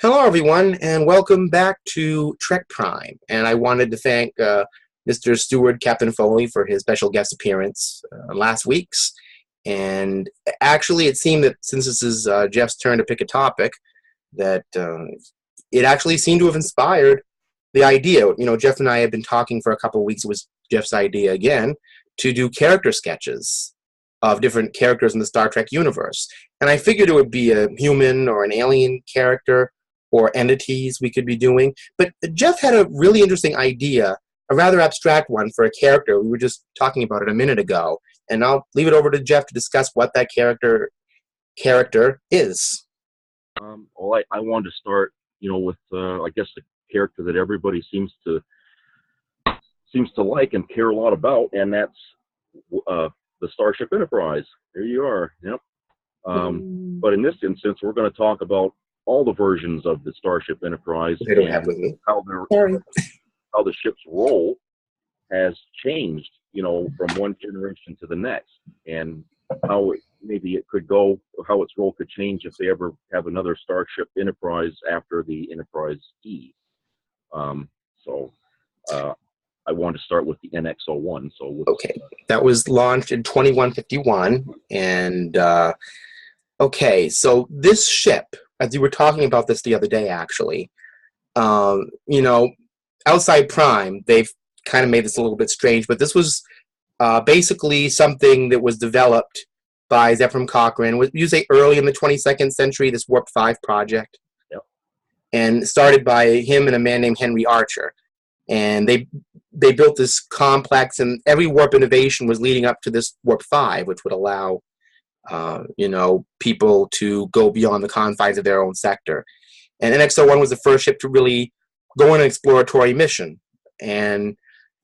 Hello, everyone, and welcome back to Trek Prime. And I wanted to thank Mr. Stewart, Captain Foley, for his special guest appearance last week's. And actually, it seemed that since this is Jeff's turn to pick a topic, that it actually seemed to have inspired the idea. You know, Jeff and I have been talking for a couple of weeks. It was Jeff's idea again to do character sketches of different characters in the Star Trek universe. And I figured it would be a human or an alien character or entities we could be doing. But Jeff had a really interesting idea, a rather abstract one for a character. We were just talking about it a minute ago. And I'll leave it over to Jeff to discuss what that character is. Well, I wanted to start, with I guess the character that everybody seems to like and care a lot about, and that's the Starship Enterprise. There you are. Yep. But in this instance, we're going to talk about all the versions of the Starship Enterprise. They don't have with me. How the ship's role has changed, from one generation to the next, and how maybe how its role could change if they ever have another Starship Enterprise after the Enterprise E. I want to start with the NX-01. Okay, that was launched in 2151, and okay, so this ship, as you were talking about this the other day, actually, outside Prime, they've kind of made this a little bit strange, but this was basically something that was developed by Zefram Cochrane, you say early in the 22nd century, this Warp 5 project. Yep. And started by him and a man named Henry Archer. And they built this complex, and every warp innovation was leading up to this Warp 5, which would allow people to go beyond the confines of their own sector. And NX-01 was the first ship to really go on an exploratory mission. And,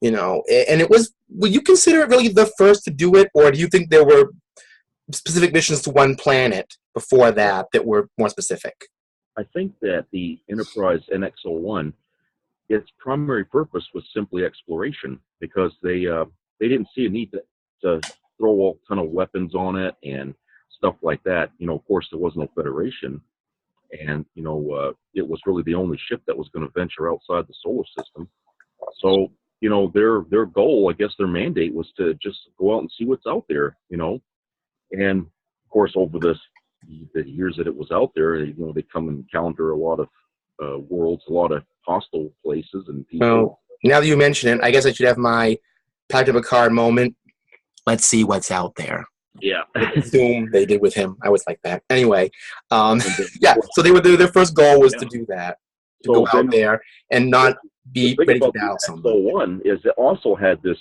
and it was, would you consider it really the first to do it, or do you think there were specific missions to one planet before that were more specific? I think that the Enterprise NX-01, its primary purpose was simply exploration, because they didn't see a need to throw a ton of weapons on it and stuff like that. Of course, there was no Federation, and it was really the only ship that was going to venture outside the solar system. So their goal, I guess their mandate, was to just go out and see what's out there. And of course, over the years that it was out there, they come and encounter a lot of worlds, a lot of hostile places and people. Well, now that you mention it, I guess I should have my Pact of a Card moment. Let's see what's out there. Yeah. Assume they did with him. I was like that. Anyway, yeah. So their first goal was to do that, to go out there and not be ready to battle somebody. One is it also had this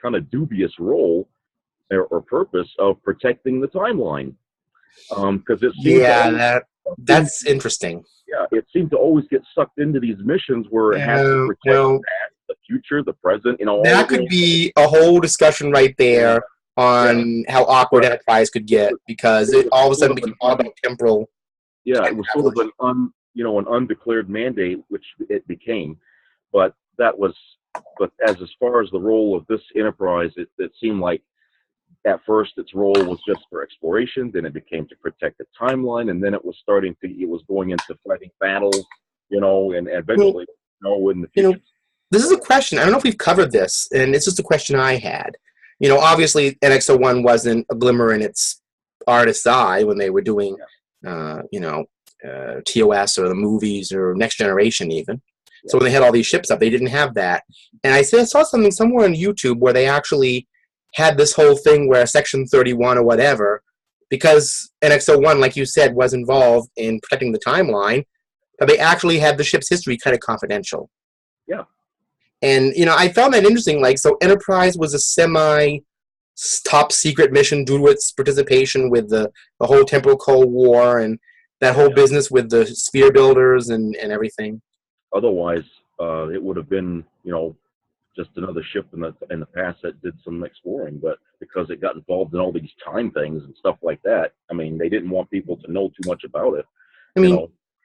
kind of dubious role or purpose of protecting the timeline, because it seemed that's interesting. Yeah, it seemed to always get sucked into these missions where it has to protect the future, the present. That could be a whole discussion right there on how awkward Enterprise could get, because it all of a sudden became all about temporal. Yeah, it was sort of an undeclared mandate, which it became, but as far as the role of this Enterprise, it seemed like at first its role was just for exploration, then it became to protect the timeline, and then it was going into fighting battles, and eventually, in the future. This is a question. I don't know if we've covered this, and it's just a question I had. Obviously NX-01 wasn't a glimmer in its artist's eye when they were doing, TOS or the movies or Next Generation even. Yeah. So when they had all these ships up, they didn't have that. And I saw something somewhere on YouTube where they actually had this whole thing where Section 31 or whatever, because NX-01, like you said, was involved in protecting the timeline, but they actually had the ship's history kind of confidential. Yeah. And, I found that interesting. So Enterprise was a semi-top secret mission due to its participation with the whole temporal Cold War and that whole business with the sphere builders and everything. Otherwise, it would have been, just another ship in the past that did some exploring, but because it got involved in all these time things and stuff like that, they didn't want people to know too much about it.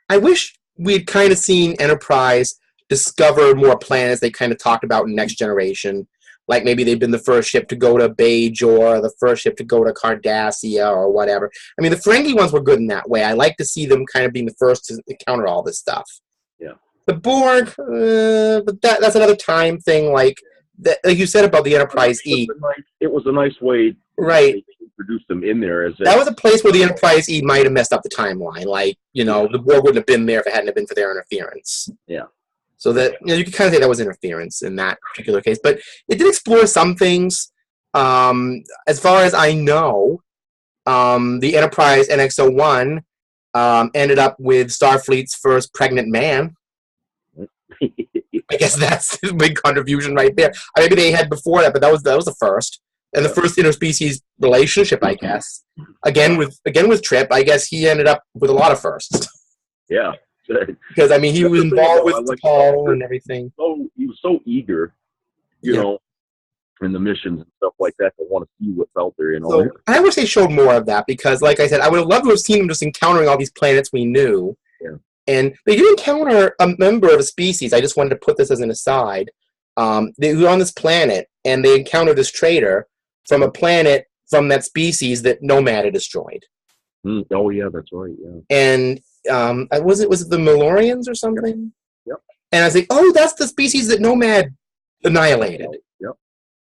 I wish we'd kind of seen Enterprise discover more planets they kind of talked about in Next Generation, Like maybe they've been the first ship to go to Bajor, the first ship to go to Cardassia, or whatever. I mean, the Ferengi ones were good in that way. I like to see them kind of being the first to encounter all this stuff. Yeah. The Borg, but that's another time thing. Like you said about the Enterprise E. It was a nice way, right? To introduce them in there. That was a place where the Enterprise E might have messed up the timeline. Like, the Borg wouldn't have been there if it hadn't been for their interference. Yeah. So that you could kind of say that was interference in that particular case, but it did explore some things. As far as I know, the Enterprise NX-01 ended up with Starfleet's first pregnant man. I guess that's a big contribution right there. Maybe they had before that, but that was the first, and the first interspecies relationship, I guess. Again with Trip, I guess he ended up with a lot of firsts. Yeah. Because I mean, he was involved with Paul and everything. So he was so eager, you know, in the missions and stuff like that, to want to see what's out there. So I wish they showed more of that because, like I said, I would have loved to have seen him just encountering all these planets we knew. Yeah. And they did encounter a member of a species. I just wanted to put this as an aside. They were on this planet, and they encountered this trader from a planet from that species that Nomad had destroyed. Oh yeah, that's right. Yeah. And was it the Malorians or something? Yep. And I was like, oh, that's the species that Nomad annihilated. Yep.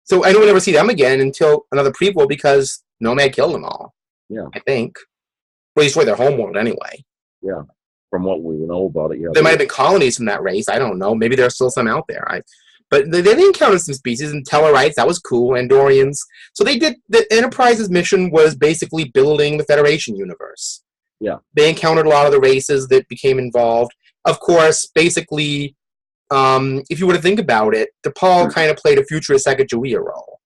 So I know we'll never see them again until another prequel because Nomad killed them all. Yeah. I think. Well, he destroyed their homeworld anyway. Yeah. From what we know about it, yeah. There might have been colonies from that race. I don't know. Maybe there's still some out there. But they encountered some species, and Tellarites, that was cool, Andorians. So they did, the Enterprise's mission was basically building the Federation universe. Yeah. They encountered a lot of the races that became involved. Of course, basically, if you were to think about it, DePaul kind of played a futurist Sacagawea role.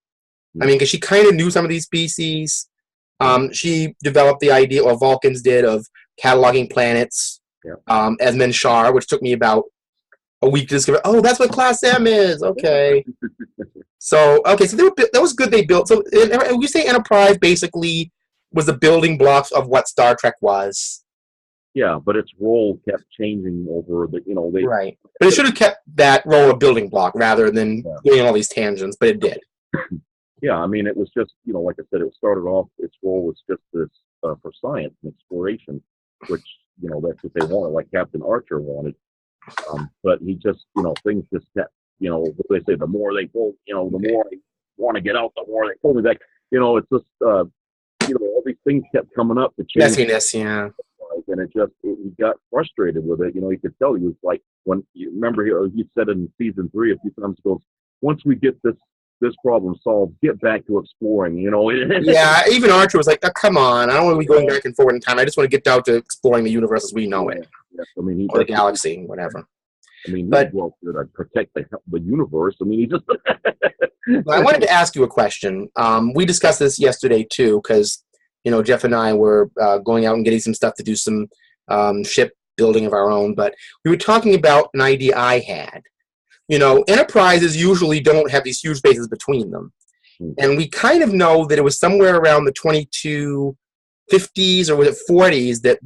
I mean, because she kind of knew some of these species. She developed the idea, or Vulcans did, of cataloging planets. Yeah. As Menshar, which took me about a week to discover. Oh, that's what Class M is. Okay. So that was good. They built. So we say Enterprise basically was the building blocks of what Star Trek was. Yeah, but its role kept changing over the. Right. But it should have kept that role of building block rather than doing all these tangents. But it did. Yeah, I mean, it was just like I said, it started off. Its role was just this for science and exploration, which. That's what they wanted, like Captain Archer wanted. But he just, things just kept, they say the more they pull, the more I want to get out, the more they pull me back. It's just, all these things kept coming up to change. Messiness, yeah. And he got frustrated with it. You could tell he was like, when you remember, he said in season 3 a few times, he goes, once we get this problem solved, get back to exploring, Yeah, even Archer was like, oh, come on, I don't want to be going back and forward in time. I just want to get down to exploring the universe as we know it. Yeah. I mean, or the galaxy, whatever. I mean, well, protect the universe. I mean, he just... I wanted to ask you a question. We discussed this yesterday, too, because, Jeff and I were going out and getting some stuff to do some ship building of our own, but we were talking about an idea I had. Enterprises usually don't have these huge spaces between them. And we kind of know that it was somewhere around the 2250s or was it 40s that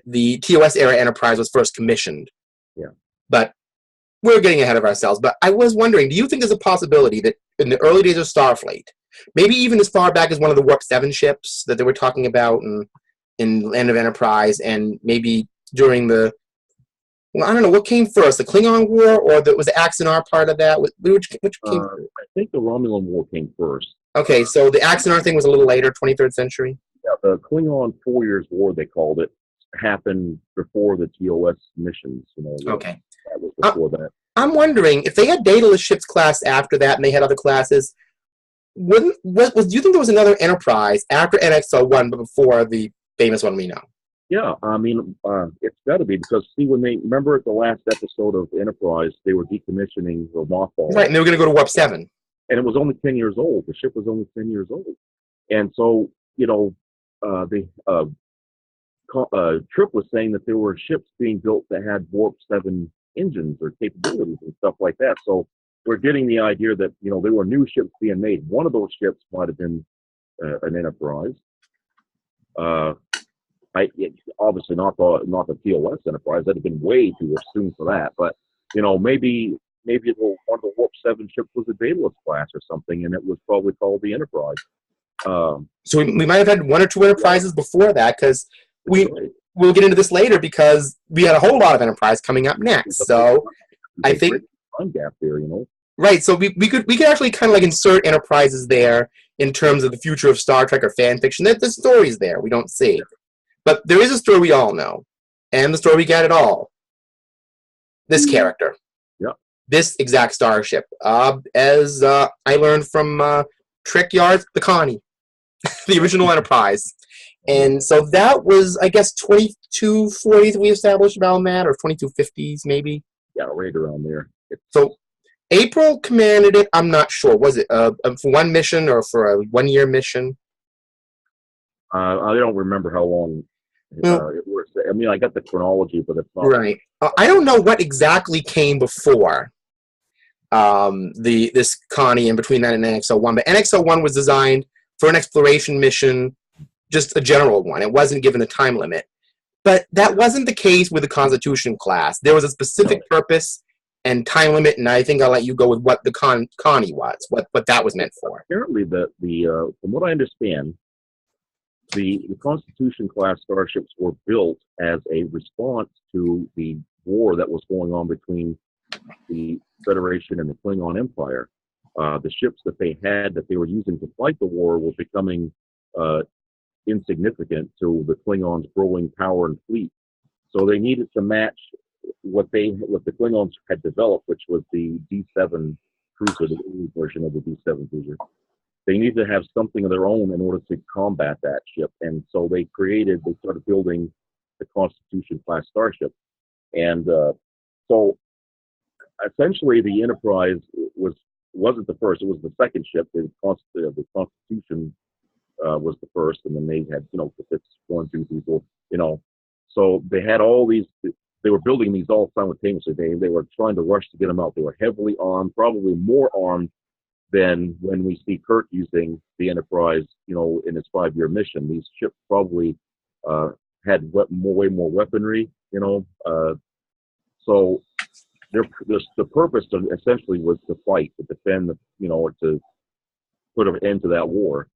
the TOS era Enterprise was first commissioned. Yeah. But we're getting ahead of ourselves. But I was wondering, do you think there's a possibility that in the early days of Starfleet, maybe even as far back as one of the Warp 7 ships that they were talking about in Land of Enterprise, and maybe during the I don't know, what came first, the Klingon War or was the Axanar part of that? Which came first? I think the Romulan War came first. Okay, so the Axanar thing was a little later, 23rd century? Yeah, the Klingon 4 Years' War, they called it, happened before the TOS missions. Okay. That was before that. I'm wondering, if they had dataless ships class after that and they had other classes, do you think there was another Enterprise after NX-01 but before the famous one we know? Yeah, I mean, it's got to be because, when they remember at the last episode of Enterprise, they were decommissioning the mothball. Right, and they were going to go to Warp 7. And it was only 10 years old. The ship was only 10 years old. And so, Trip was saying that there were ships being built that had Warp 7 engines or capabilities and stuff like that. So we're getting the idea that, there were new ships being made. One of those ships might have been an Enterprise. Obviously not the TOS Enterprise. That'd have been way too soon for that. But maybe maybe one of the Warp 7 ships was a Daedalus class or something, and it was probably called the Enterprise. So we might have had one or two Enterprises before that, because we'll get into this later, because we had a whole lot of Enterprise coming up next. So I think time gap there, Right, so we could actually kind of like insert Enterprises there in terms of the future of Star Trek or fan fiction. The story's there, we don't see. But there is a story we all know, and the story we get at all. This character. Yeah. This exact starship. As I learned from TrekYards, the Connie. The original Enterprise. And so that was, I guess, 2240s we established around that, or 2250s maybe. Yeah, right around there. So April commanded it. I'm not sure. Was it for one mission or for a 1-year mission? I don't remember how long it was. I mean, I got the chronology, but it's not right. I don't know what exactly came before this Connie, in between that and NX-01. But NX-01 was designed for an exploration mission, just a general one. It wasn't given a time limit. But that wasn't the case with the Constitution class. There was a specific purpose and time limit, and I think I'll let you go with what the Connie was, what that was meant for. Apparently, from what I understand, the Constitution class starships were built as a response to the war that was going on between the Federation and the Klingon Empire. The ships that they were using to fight the war were becoming insignificant to the Klingons' growing power and fleet. So they needed to match what the Klingons had developed, which was the D7 cruiser, the early version of the D7 cruiser. They needed to have something of their own in order to combat that ship. And so they started building the Constitution class starship. And so essentially the Enterprise wasn't the first, it was the second ship. The Constitution was the first, and then they had, it's 1, 2, 3, 4, so they had all these, they were building these all simultaneously. They were trying to rush to get them out. They were heavily armed, probably more armed than when we see Kirk using the Enterprise, in his 5-year mission. These ships probably had way more weaponry, so the purpose essentially was to fight, to defend, or to put an end to that war.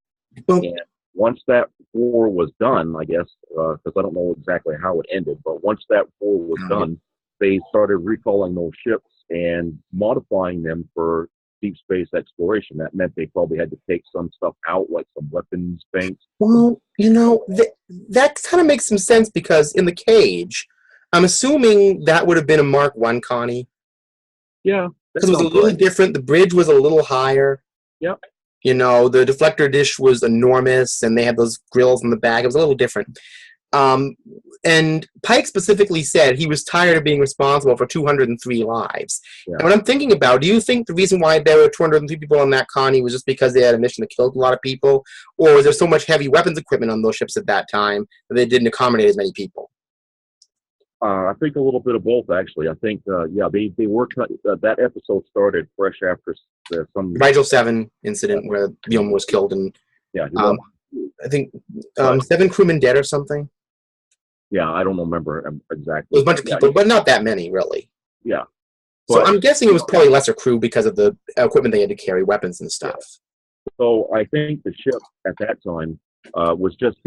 And once that war was done, I guess, because I don't know exactly how it ended, but once that war was done, they started recalling those ships and modifying them for deep space exploration. That meant they probably had to take some stuff out, like some weapons banks. Well, that kind of makes some sense, because in the cage, I'm assuming that would have been a Mark I Connie. Yeah. Because it was a little different. The bridge was a little higher. Yep. The deflector dish was enormous, and they had those grills in the back. It was a little different. And Pike specifically said he was tired of being responsible for 203 lives. Yeah. And what I'm thinking about, do you think the reason why there were 203 people on that Connie was just because they had a mission that killed a lot of people? Or was there so much heavy weapons equipment on those ships at that time that they didn't accommodate as many people? I think a little bit of both, actually. I think, they were that episode started fresh after some Rigel 7 incident where Guillaume was killed, and I think 7 crewmen dead or something. Yeah, I don't remember exactly. It was a bunch of people, but not that many, really. Yeah. So I'm guessing it was probably lesser crew because of the equipment they had to carry, weapons and stuff. So I think the ship at that time was just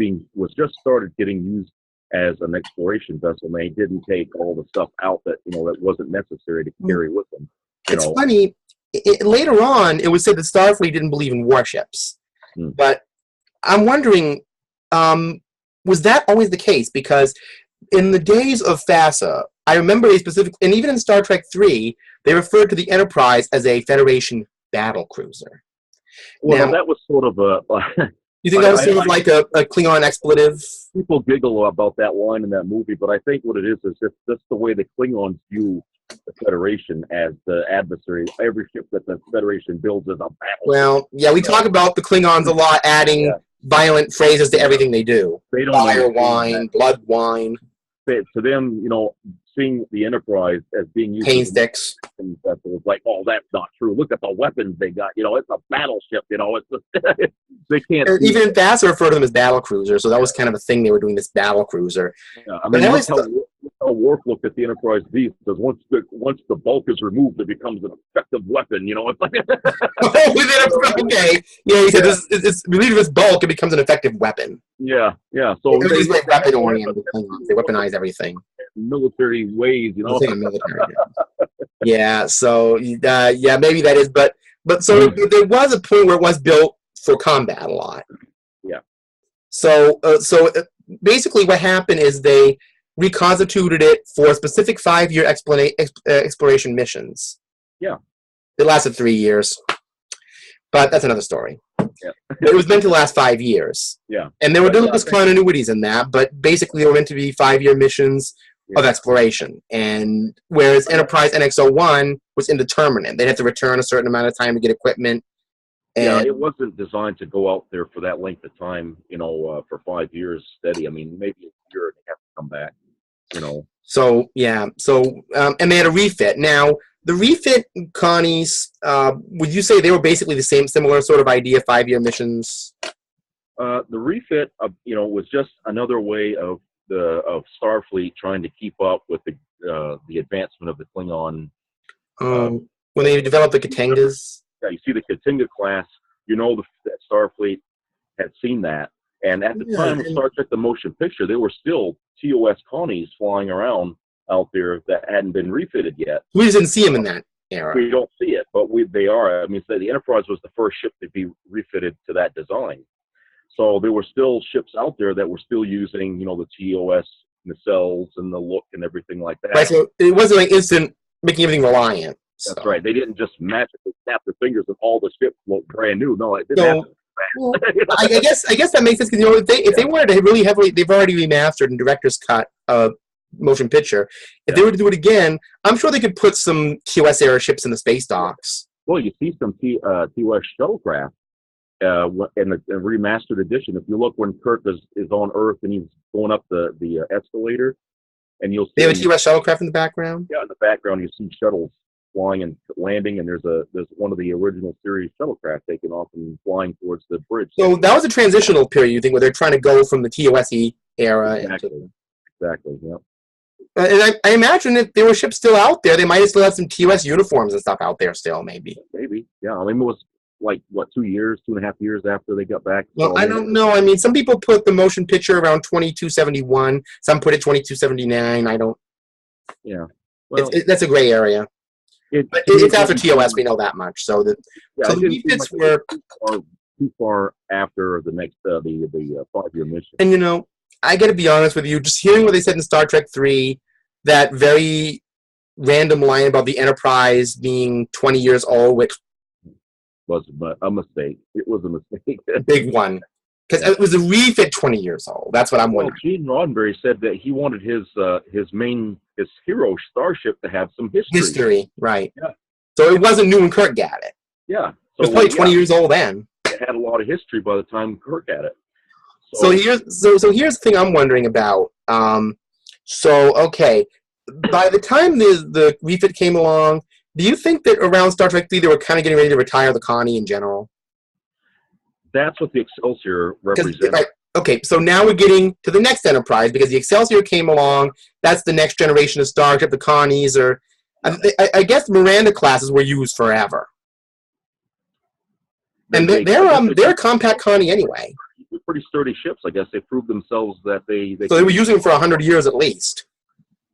started getting used as an exploration vessel. And they didn't take all the stuff out that that wasn't necessary to carry with them. It's funny. Later on, it was said that Starfleet didn't believe in warships, but I'm wondering, was that always the case? Because in the days of FASA, I remember a specific, and even in Star Trek 3, they referred to the Enterprise as a Federation battle cruiser. Well, that was sort of a... you think that was sort of like a Klingon expletive? People giggle about that line in that movie, but I think what it is just the way the Klingons view the Federation as the adversary. Every ship that the Federation builds is a battle. Well, yeah, we talk about the Klingons a lot, adding violent phrases to everything they do. They don't fire wine, blood wine. To them, seeing the Enterprise as being used pain sticks, and that was like, oh, that's not true. Look at the weapons they got. It's a battleship. It's they can't. Even in FASA refer to them as battle cruiser, so that was kind of a thing they were doing, this battle cruiser. Yeah, I mean, look how how Worf looked at the Enterprise B, because once the bulk is removed, it becomes an effective weapon. You know, it's like okay, yeah. He said it's relieved of its bulk, it becomes an effective weapon. Yeah. So it was like weapon oriented. They weaponize everything. Military ways, you know. Yeah. So yeah, maybe that is, but so there was a point where it was built for combat a lot. Yeah. So basically, what happened is they reconstituted it for specific 5-year exploration missions. Yeah. It lasted 3 years, but that's another story. Yeah. It was meant to last 5 years. Yeah. And there were little discontinuities in that, but basically they were meant to be 5-year missions of exploration. And whereas Enterprise NX-01 was indeterminate. They'd have to return a certain amount of time to get equipment. And it wasn't designed to go out there for that length of time, you know, for 5 years steady. I mean, maybe a year and a half to come back, you know. So, yeah. So, and they had a refit. Now, the refit Connies, would you say they were basically the similar sort of idea, 5-year missions? The refit, you know, was just another way of Starfleet trying to keep up with the advancement of the Klingon. When they developed the Katangas? Yeah, you see the Katanga class, you know that Starfleet had seen that. And at the time of Star Trek the Motion Picture, there were still TOS Connies flying around out there that hadn't been refitted yet. We just didn't see them in that era. We don't see it, but they are. I mean, the Enterprise was the first ship to be refitted to that design. So there were still ships out there that were still using, you know, the TOS nacelles and the look and everything like that. Right, so it wasn't like instant making everything reliant. That's right. They didn't just magically snap their fingers and all the ships look brand new. No, it didn't happen. Well, I guess that makes sense because, you know, if they wanted to really heavily, they've already remastered and director's cut motion picture. If they were to do it again, I'm sure they could put some TOS era ships in the space docks. Well, you see some TOS shuttlecraft in the remastered edition. If you look when Kirk is on Earth and he's going up the escalator, and you'll see they have a TOS shuttlecraft in the background. Yeah, in the background you see shuttles flying and landing, and there's one of the original series shuttlecraft taking off and flying towards the bridge. So that was a transitional period, you think, where they're trying to go from the TOS-y era. Exactly. Yeah. And I imagine if there were ships still out there, they might have still have some TOS uniforms and stuff out there still, maybe. Maybe, yeah. I mean, it was like, 2.5 years after they got back? Well, I don't know. I mean, some people put the motion picture around 2271. Some put it 2279. I don't... Yeah. Well, that's a gray area. It's after TOS, we know that much. So the refits were too far after the next the 5-year mission. And, you know, I got to be honest with you, just hearing what they said in Star Trek 3, that very random line about the Enterprise being 20 years old, which was a mistake. It was a mistake. A big one. Because it was a refit 20 years old. That's what I'm wondering. Gene Roddenberry said that he wanted his hero starship to have some history. History, right. Yeah. So it wasn't new when Kirk got it. Yeah. So it was probably 20 years old then. It had a lot of history by the time Kirk had it. So here's the thing I'm wondering about. Okay, by the time the refit came along, do you think that around Star Trek 3 they were kind of getting ready to retire the Connie in general? That's what the Excelsior represents. Right. Okay, so now we're getting to the next Enterprise because the Excelsior came along. That's the next generation of Star Trek. The Connies are, I guess, Miranda classes were used forever, and they're a compact Connie anyway. They're pretty sturdy ships. I guess they proved themselves that they were using them for 100 years at least.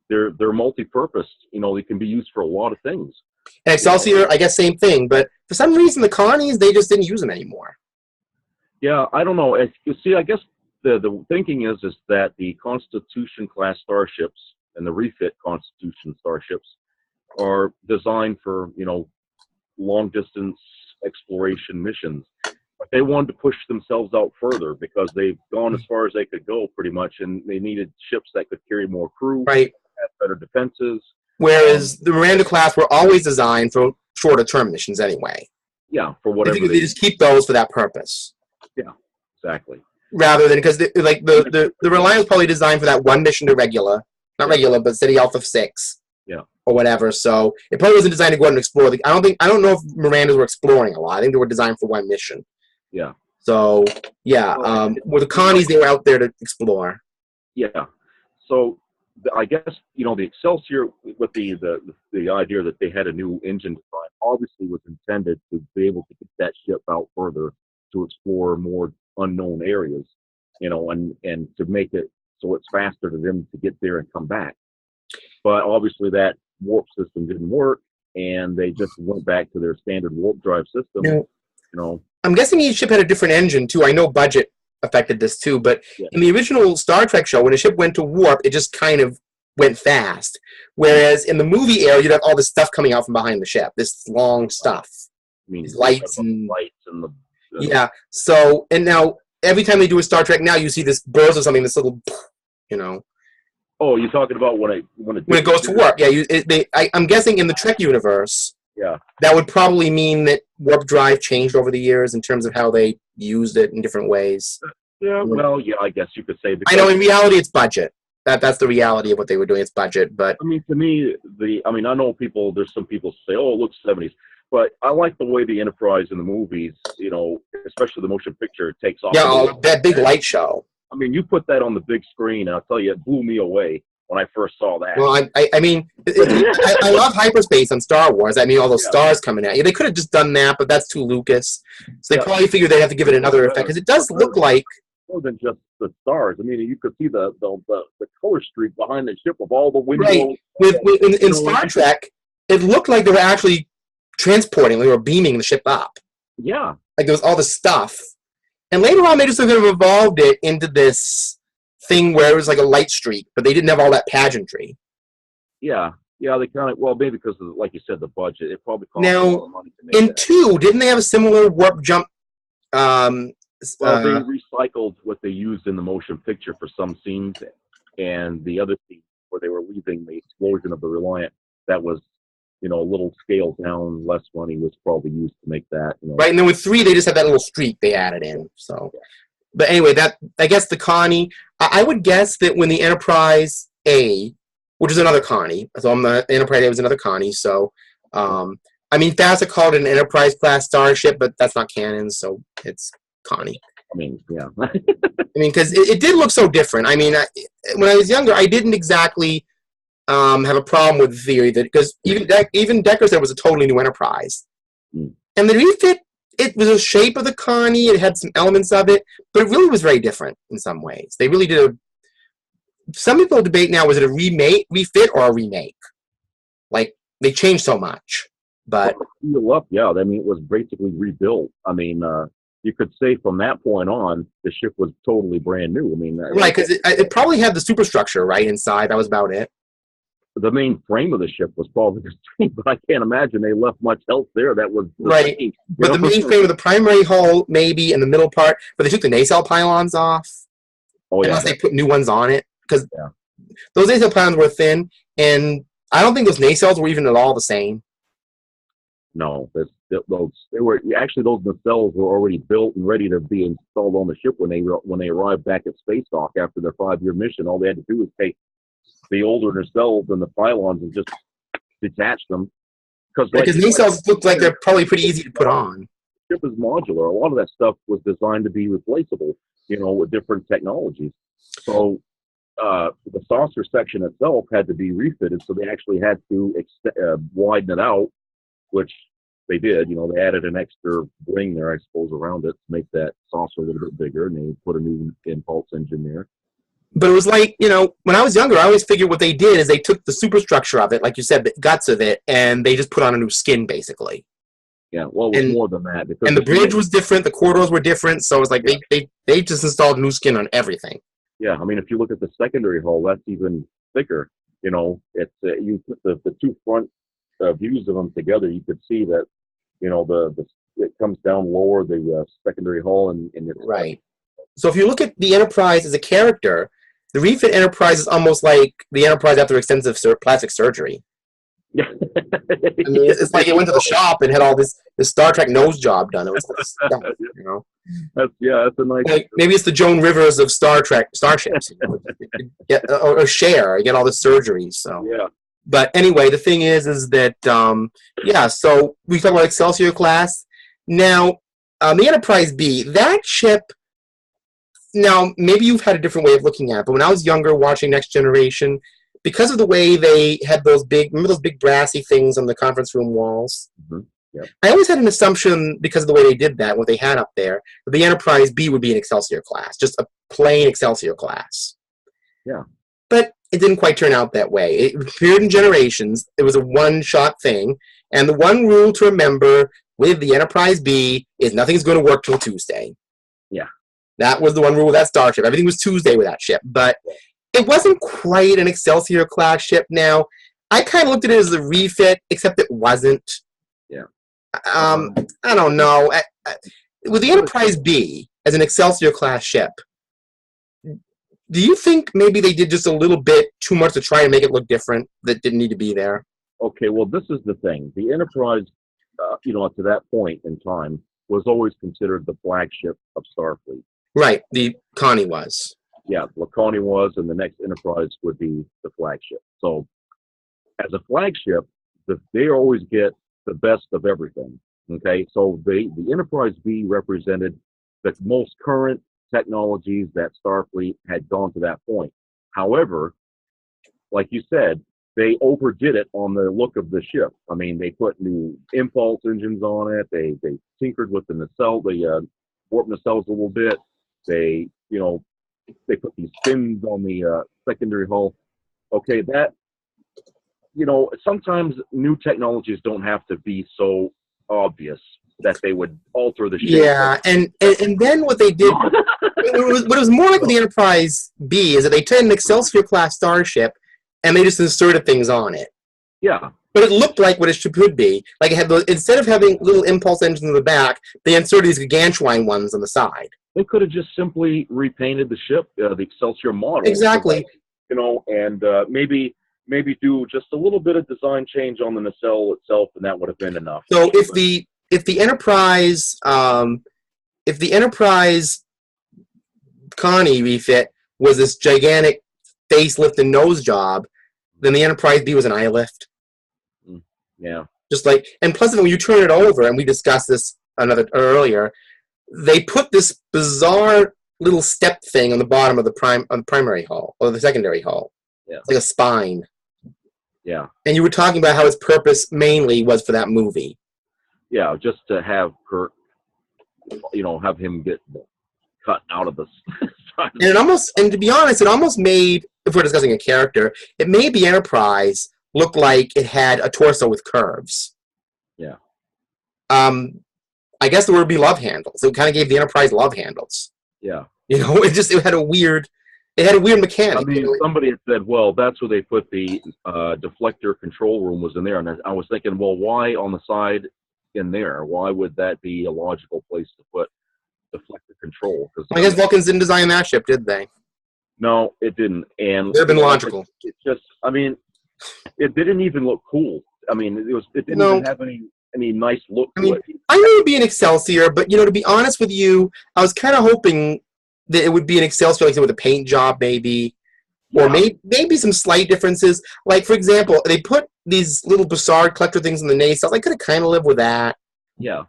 They're multi-purpose. You know, they can be used for a lot of things. And Excelsior, I guess, same thing. But for some reason, the Connies, they just didn't use them anymore. Yeah, I don't know. You see, I guess the thinking is that the Constitution-class starships and the refit Constitution starships are designed for, you know, long-distance exploration missions. But they wanted to push themselves out further because they've gone as far as they could go, pretty much, and they needed ships that could carry more crew, right, have better defenses. Whereas the Miranda class were always designed for shorter-term missions anyway. Yeah, for whatever they just keep those for that purpose. Yeah, exactly. Rather than, because the Reliant was probably designed for that one mission to not regular, but City Alpha 6. Yeah. Or whatever. So it probably wasn't designed to go out and explore. I don't know if Mirandas were exploring a lot. I think they were designed for one mission. Yeah. So yeah, with the Connies, they were out there to explore. Yeah. So I guess the Excelsior with the idea that they had a new engine design obviously was intended to be able to get that ship out further to explore more unknown areas, and to make it so it's faster to them to get there and come back. But obviously that warp system didn't work, and they just went back to their standard warp drive system. Now, I'm guessing each ship had a different engine too. I know budget affected this too, but in the original Star Trek show, when a ship went to warp, it just kind of went fast. Whereas in the movie era, you'd have all this stuff coming out from behind the ship, this long stuff, these lights and the yeah. So, and now every time they do a Star Trek now, you see this burst of something, this little, Oh, you're talking about when it goes to warp? Yeah, I'm guessing in the Trek universe. Yeah. That would probably mean that warp drive changed over the years in terms of how they used it in different ways. Yeah, well, yeah, I guess you could say. I know in reality it's budget. That's the reality of what they were doing. It's budget, but I mean, to me, I know there's some people say, "Oh, it looks 70s," but I like the way the Enterprise in the movies, especially the motion picture, takes off. Yeah, that big light show. I mean, you put that on the big screen, and I'll tell you, it blew me away when I first saw that. Well, I love hyperspace on Star Wars. I mean, all those stars coming at you. They could have just done that, but that's too Lucas. So they probably figured they'd have to give it another effect, because it does look like more than just the stars. I mean, you could see the color streak behind the ship with all the windows. Right. In Star Trek, it looked like they were actually transporting, they were beaming the ship up. Yeah. Like there was all this stuff. And later on, they just sort of evolved it into this thing where it was like a light streak, but they didn't have all that pageantry. Yeah, they kind of, well, maybe because of, like you said, the budget. It probably cost a now, lot of money to make in that. 2, didn't they have a similar warp jump? Well, they recycled what they used in the motion picture for some scenes, and the other scene where they were leaving the explosion of the Reliant, that was, a little scaled down, less money was probably used to make that. Right, and then with 3, they just had that little streak they added in. So, but anyway, I guess the Connie. I would guess that when the Enterprise A, which is another Connie, so the Enterprise A was another Connie. So, FASA called it an Enterprise class starship, but that's not canon, so it's Connie. I mean, yeah. Because it did look so different. I mean, when I was younger, I didn't exactly have a problem with the theory that, because even Decker said it was a totally new Enterprise. And the refit, it was a shape of the Connie, it had some elements of it, but it really was very different in some ways. They really did some people debate now, was it a refit or a remake? Like, they changed so much. But yeah, I mean, it was basically rebuilt. I mean, you could say from that point on, the ship was totally brand new. I mean, right, because it probably had the superstructure right inside. That was about it. The main frame of the ship was probably the same, but I can't imagine they left much else there. That was right. But the main frame of the primary hull, maybe in the middle part, but they took the nacelle pylons off. Oh, yeah. Unless they put new ones on it, because those nacelle pylons were thin, and I don't think those nacelles were even at all the same. No, those nacelles were already built and ready to be installed on the ship when they arrived back at Space Dock after their 5-year mission. All they had to do was take the older nacelles and the pylons and just detach them. Because nacelles look like they're probably pretty easy to put on. The ship is modular. A lot of that stuff was designed to be replaceable, with different technologies. So the saucer section itself had to be refitted, so they actually had to widen it out, which they did. They added an extra wing there, I suppose, around it to make that saucer a little bit bigger, and they put a new impulse engine there. But it was like, when I was younger, I always figured what they did is they took the superstructure of it, like you said, the guts of it, and they just put on a new skin, basically. Yeah, well, it was more than that. And the bridge was different, the corridors were different, so it was like they just installed new skin on everything. Yeah, I mean, if you look at the secondary hull, that's even thicker. It's you put the two front views of them together, you could see that, it comes down lower, the secondary hull, and it's right. So if you look at the Enterprise as a character, the refit Enterprise is almost like the Enterprise after extensive plastic surgery. Yeah. It's like it went to the shop and had all this Star Trek nose job done. It was stuff, That's a nice. Like, maybe it's the Joan Rivers of Star Trek starships. Or Cher, you get all the surgeries. So yeah. But anyway, the thing is that So we talk about Excelsior class. Now, the Enterprise B, that ship. Now, maybe you've had a different way of looking at it, but when I was younger watching Next Generation, because of the way they had those big, remember those big brassy things on the conference room walls? Mm-hmm. Yep. I always had an assumption, because of the way they did that, what they had up there, that the Enterprise B would be an Excelsior class, just a plain Excelsior class. Yeah. But it didn't quite turn out that way. It appeared in Generations. It was a one-shot thing. And the one rule to remember with the Enterprise B is nothing's going to work till Tuesday. Yeah. That was the one rule with that starship. Everything was Tuesday with that ship. But it wasn't quite an Excelsior class ship now. I kind of looked at it as a refit, except it wasn't. Yeah. I don't know. With the Enterprise B as an Excelsior class ship, do you think maybe they did just a little bit too much to try and make it look different that didn't need to be there? Okay, well, this is the thing. The Enterprise, to that point in time, was always considered the flagship of Starfleet. Right, the Connie was. Yeah, Laconia was, and the next Enterprise would be the flagship. So, as a flagship, they always get the best of everything. Okay, so the Enterprise B represented the most current technologies that Starfleet had gone to that point. However, like you said, they overdid it on the look of the ship. I mean, they put new impulse engines on it. They tinkered with the nacelle, warped nacelles a little bit. They put these fins on the secondary hull. Okay, that, sometimes new technologies don't have to be so obvious that they would alter the shape. Yeah, and then what they did, what was more like with the Enterprise B is that they took an Excelsior class starship and they just inserted things on it. Yeah. But it looked like what it could be. Like it had instead of having little impulse engines in the back, they inserted these gargantuan ones on the side. They could have just simply repainted the ship, the Excelsior model. Exactly. And maybe do just a little bit of design change on the nacelle itself, and that would have been enough. So if the Enterprise Connie refit was this gigantic facelift and nose job, then the Enterprise B was an eye lift. Yeah. Just like, and plus when you turn it over, and we discussed this earlier, they put this bizarre little step thing on the bottom of the primary hull or the secondary hull. Yeah. It's like a spine. Yeah. And you were talking about how its purpose mainly was for that movie. Yeah, just to have Kirk, have him get cut out of the. And to be honest, it almost made, if we're discussing a character, it made the Enterprise look like it had a torso with curves. Yeah. I guess the word would be love handles. It kind of gave the Enterprise love handles. Yeah. It had a weird mechanic. I mean, somebody had said, well, that's where they put the deflector control room was in there. And I was thinking, well, why on the side in there? Why would that be a logical place to put deflector control? Because I guess Vulcans didn't design that ship, did they? No, it didn't. And it would have been logical. It's just, I mean, it didn't even look cool. I mean, it didn't even have any nice look to it. I knew it would be an Excelsior, but to be honest with you, I was kind of hoping that it would be an Excelsior, like with a paint job, maybe, or maybe some slight differences. Like, for example, they put these little Bussard collector things in the nacelles. I could have kind of lived with that. Yeah.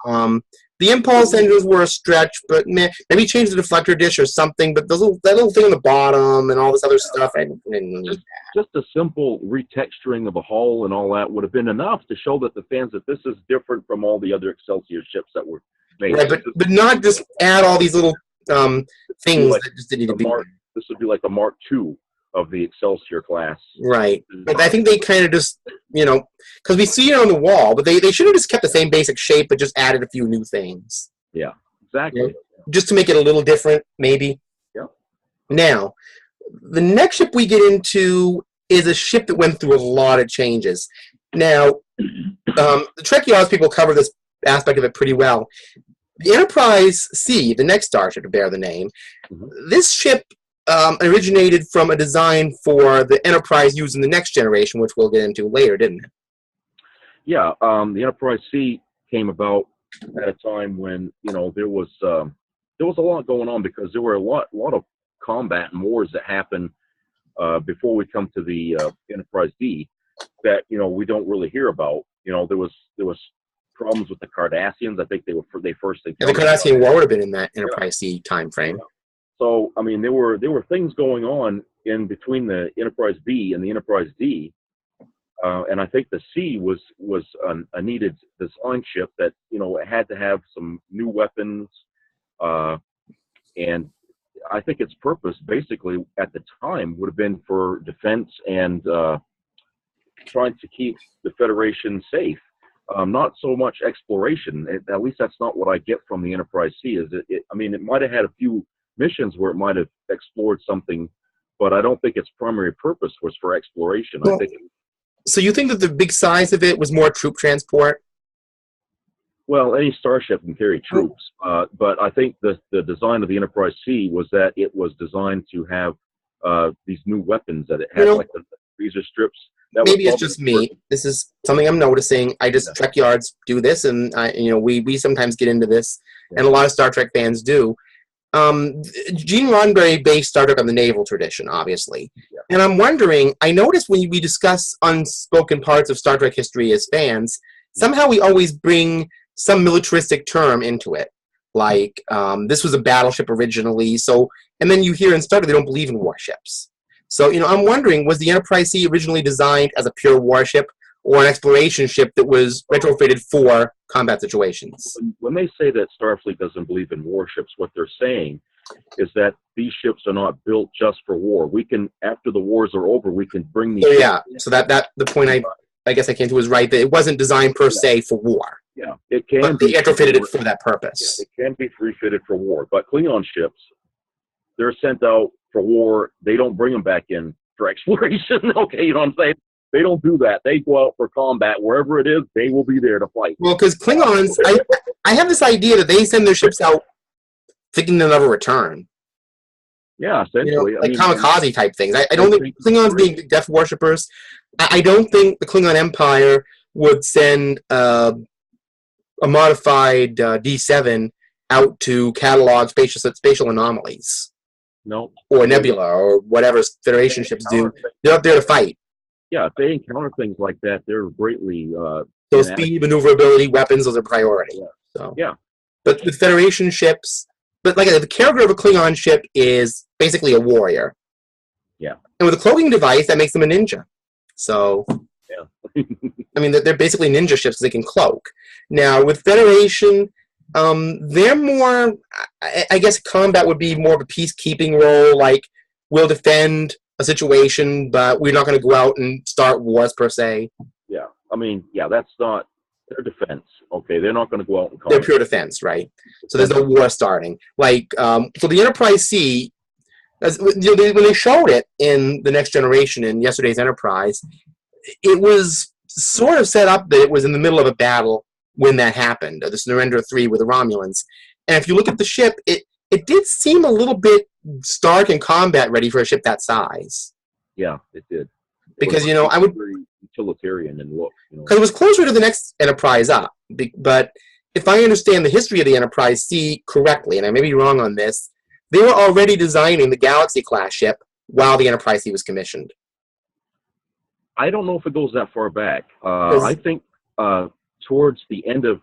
The impulse engines were a stretch, but maybe change the deflector dish or something. But that little thing on the bottom and all this other stuff, I didn't need that. Just a simple retexturing of a hull and all that would have been enough to show that the fans that this is different from all the other Excelsior ships that were made. Right, but not just add all these little things that just didn't need to be. This would be like a Mark II of the Excelsior class. Right. But I think they kind of just, because we see it on the wall, but they should have just kept the same basic shape, but just added a few new things. Yeah, exactly. Just to make it a little different, maybe. Yeah. Now, the next ship we get into is a ship that went through a lot of changes. Now, the TrekYards people cover this aspect of it pretty well. The Enterprise C, the next starship to bear the name, this ship originated from a design for the Enterprise used in the next generation, which we'll get into later, didn't it? Yeah, the Enterprise C came about at a time when there was a lot going on, because there were a lot of combat and wars that happened before we come to the Enterprise D that we don't really hear about. There was problems with the Cardassians. I think they first encountered. The Cardassian War would have been in that Enterprise C time frame. So I mean, there were things going on in between the Enterprise B and the Enterprise D. And I think the C was a needed design ship that, it had to have some new weapons. And I think its purpose, basically, at the time, would have been for defense and trying to keep the Federation safe. Not so much exploration. At least that's not what I get from the Enterprise C. It might have had a few missions where it might have explored something, but I don't think its primary purpose was for exploration. Well, so you think that the big size of it was more troop transport? Well, any starship can carry troops, but I think the design of the Enterprise C was that it was designed to have these new weapons that it had, like the freezer strips. Maybe it's just me. This is something I'm noticing. I just Trek Yards do this, and we sometimes get into this, and a lot of Star Trek fans do. Gene Roddenberry based Star Trek on the naval tradition, obviously. Yeah. And I'm wondering, I noticed when we discuss unspoken parts of Star Trek history as fans, somehow we always bring some militaristic term into it. Like, this was a battleship originally, and then you hear in Star Trek they don't believe in warships. So, I'm wondering, was the Enterprise C originally designed as a pure warship or an exploration ship that was retrofitted for combat situations? When they say that Starfleet doesn't believe in warships, what they're saying is that these ships are not built just for war. We can, after the wars are over, we can bring these. So that the point I guess I came to was right, that it wasn't designed per se for war. Yeah, it can. But they retrofitted it for that purpose. Yeah, it can be refitted for war, but Klingon ships, they're sent out for war. They don't bring them back in for exploration. Okay, you know what I'm saying? They don't do that. They go out for combat. Wherever it is, they will be there to fight. Well, because Klingons, I have this idea that they send their ships out thinking they'll never return. Yeah, essentially. Like kamikaze type things. I don't think Klingons being death worshippers, I don't think the Klingon Empire would send a modified D7 out to catalog spatial anomalies. No. Or nebula, or whatever Federation ships do. They're up there to fight. Yeah, if they encounter things like that, they're greatly... so speed, maneuverability, weapons, those are priority. Yeah. So. Yeah. But the Federation ships... But like the character of a Klingon ship is basically a warrior. Yeah. And with a cloaking device, that makes them a ninja. So... Yeah. I mean, they're basically ninja ships because they can cloak. Now, with Federation... they're more, I guess combat would be more of a peacekeeping role, like we'll defend a situation, but we're not going to go out and start wars per se. Yeah, I mean, that's not their defense. Okay, they're not going to go out and combat. They're pure defense, right? So there's no war starting. Like, so the Enterprise C, when they showed it in The Next Generation in yesterday's Enterprise, it was sort of set up that it was in the middle of a battle when that happened, the Surrender 3 with the Romulans. And if you look at the ship, it did seem a little bit stark and combat ready for a ship that size. Yeah, it did. Because, I would... very utilitarian in look. Because it was closer to the next Enterprise up. But if I understand the history of the Enterprise C correctly, and I may be wrong on this, they were already designing the Galaxy-class ship while the Enterprise C was commissioned. I don't know if it goes that far back. I think... towards the end of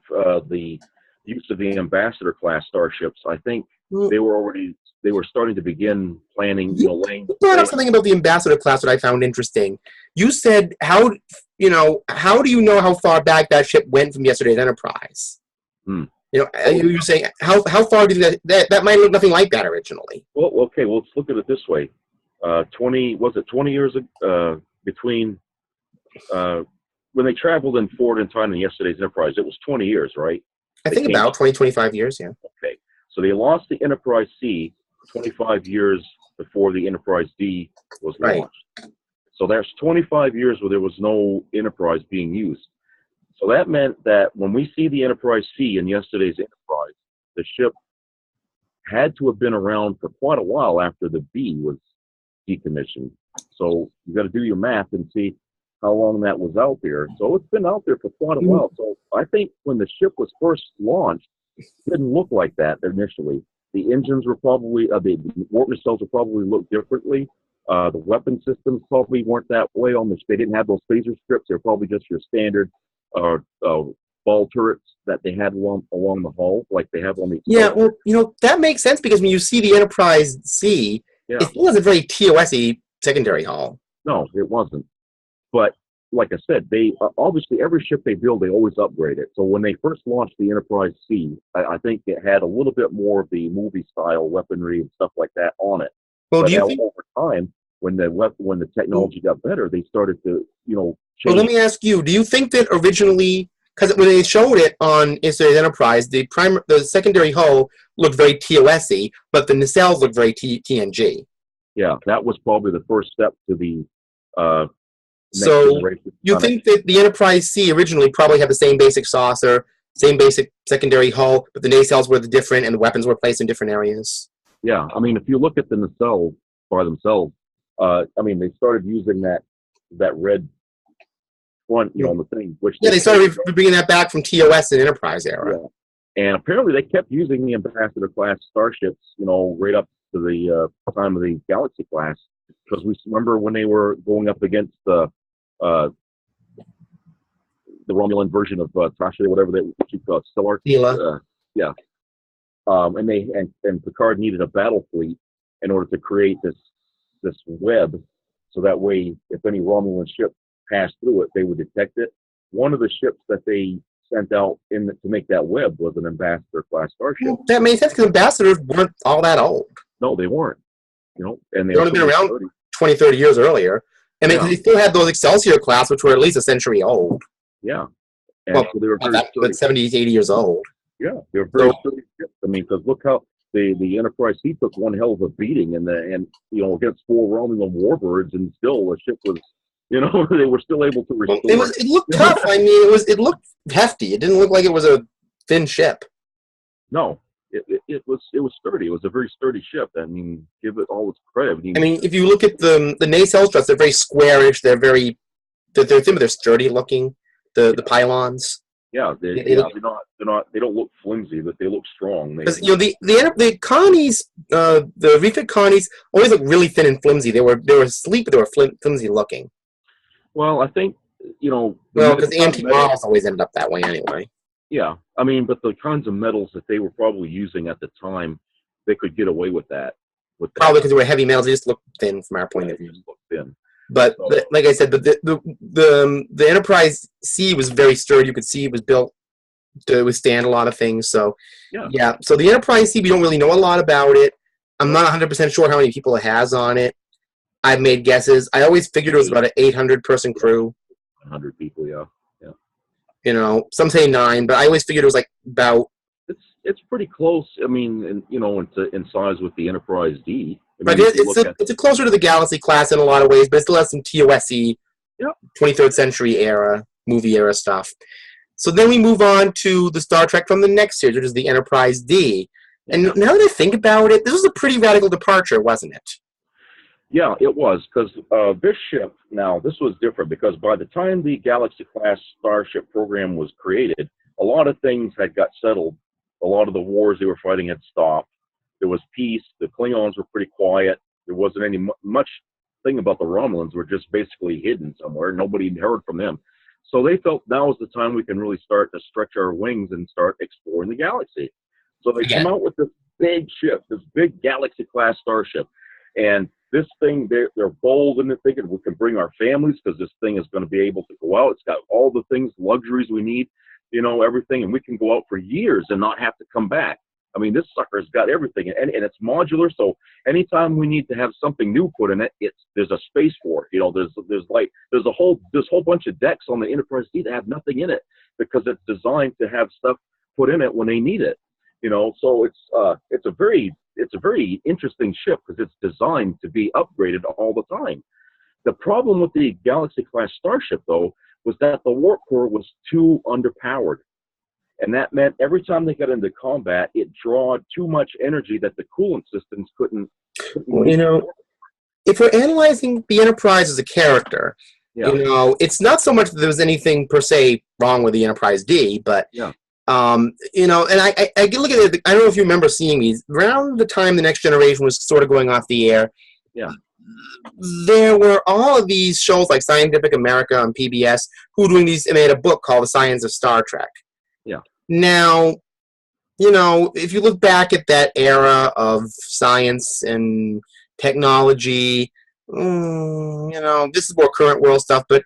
the use of the Ambassador class starships, I think they were starting to begin planning. You brought up something about the Ambassador class that I found interesting. You said how do you know how far back that ship went from yesterday's Enterprise? You were saying how far do you think that might look nothing like that originally? Well, okay. Well, let's look at it this way. 20 years between. When they traveled in forward in time in yesterday's Enterprise, it was 20 years, right? I think about 20, 25 years, yeah. Okay. So they lost the Enterprise C 25 years before the Enterprise D was launched. Right. So there's 25 years where there was no Enterprise being used. So that meant that when we see the Enterprise C in yesterday's Enterprise, the ship had to have been around for quite a while after the B was decommissioned. So you got to do your math and see how long that was out there. So it's been out there for quite a while. So I think when the ship was first launched, it didn't look like that initially. The engines were probably, the warp nacelles would probably look differently. The weapon systems probably weren't that way on they didn't have those phaser strips. They're probably just your standard ball turrets that they had along the hull, like they have on the... Yeah, well, that makes sense because when you see the Enterprise C, it still has a very TOS-y secondary hull. No, it wasn't. But like I said, they obviously every ship they build, they always upgrade it. So when they first launched the Enterprise C, I think it had a little bit more of the movie style weaponry and stuff like that on it. Well, But do you now think? over time, when the technology got better, they started to Well, change. let me ask you: do you think that originally, because when they showed it on yesterday's Enterprise, the secondary hull looked very TOS-y, but the nacelles looked very TNG. Yeah, that was probably the first step to the next So generation. you think that the Enterprise C originally probably had the same basic saucer, same basic secondary hull, but the nacelles were different and the weapons were placed in different areas? Yeah, I mean, if you look at the nacelles by themselves, I mean, they started using that red front, on the thing, which Yeah, they started bringing that back from TOS and Enterprise era. Yeah. And apparently they kept using the Ambassador class starships, right up to the time of the Galaxy class, because we remember when they were going up against the Romulan version of Tasha, whatever she called, Stellar. Yeah. And Picard needed a battle fleet in order to create this web, so that way, if any Romulan ship passed through it, they would detect it. One of the ships that they sent out to make that web was an Ambassador class starship. Well, that makes sense because ambassadors weren't all that old. No, they weren't. And they only been around 20, 30 years earlier. And they still had those Excelsior class, which were at least a century old. Yeah. And so they were but 70, 80 years old. Yeah, they were very sturdy ships. I mean, because look how the Enterprise C took one hell of a beating against 4 Romulan warbirds, and still the ship was, they were still able to restore. It looked tough. I mean, it looked hefty. It didn't look like it was a thin ship. No, it was sturdy. It was a very sturdy ship. I mean, give it all its credit. I mean, if you look at the nacelle struts, they're very squarish. They're thin, but they're sturdy looking. The pylons. Yeah, they don't look flimsy, but they look strong. Because the Connies, the refit Connies always look really thin and flimsy. They were sleek, but they were flimsy looking. Well, I think because the antique models always ended up that way anyway. Yeah, I mean, but the kinds of metals that they were probably using at the time, they could get away with that. Probably because they were heavy metals, they just looked thin from our point of view. Just looked thin. But like I said, the Enterprise C was very sturdy. You could see it was built to withstand a lot of things. So yeah. So the Enterprise C, we don't really know a lot about it. I'm not 100% sure how many people it has on it. I've made guesses. I always figured it was about an 800-person crew. 100 people, yeah. Some say 9, but I always figured it was like about. It's pretty close. I mean, in size with the Enterprise D. But it's closer to the Galaxy class in a lot of ways, but it still has some TOS-y, 23rd century era, movie era stuff. So then we move on to the Star Trek from the next series, which is the Enterprise D. And now that I think about it, this was a pretty radical departure, wasn't it? Yeah, it was, because this ship, now, this was different, because by the time the Galaxy-class Starship program was created, a lot of things had got settled. A lot of the wars they were fighting had stopped. There was peace. The Klingons were pretty quiet. There wasn't any much thing about the Romulans. Were just basically hidden somewhere. Nobody heard from them. So they felt now is the time we can really start to stretch our wings and start exploring the galaxy. So they come out with this big ship, this big Galaxy-class Starship. And this thing, they're bold in it, thinking we can bring our families because this thing is going to be able to go out. It's got all the things, luxuries we need, everything, and we can go out for years and not have to come back. I mean, this sucker's got everything, and it's modular. So anytime we need to have something new put in it, there's a space for it. There's a whole bunch of decks on the Enterprise D that have nothing in it because it's designed to have stuff put in it when they need it. So it's a very interesting ship because it's designed to be upgraded all the time. The problem with the Galaxy-class Starship, though, was that the warp core was too underpowered. And that meant every time they got into combat, it drawed too much energy that the coolant systems couldn't if we're analyzing the Enterprise as a character, it's not so much that there was anything per se wrong with the Enterprise D, but and I look at it. I don't know if you remember seeing these around the time the Next Generation was sort of going off the air. Yeah, there were all of these shows like Scientific America on PBS who were doing these, and they had a book called The Science of Star Trek. Yeah. Now, if you look back at that era of science and technology, this is more current world stuff, but,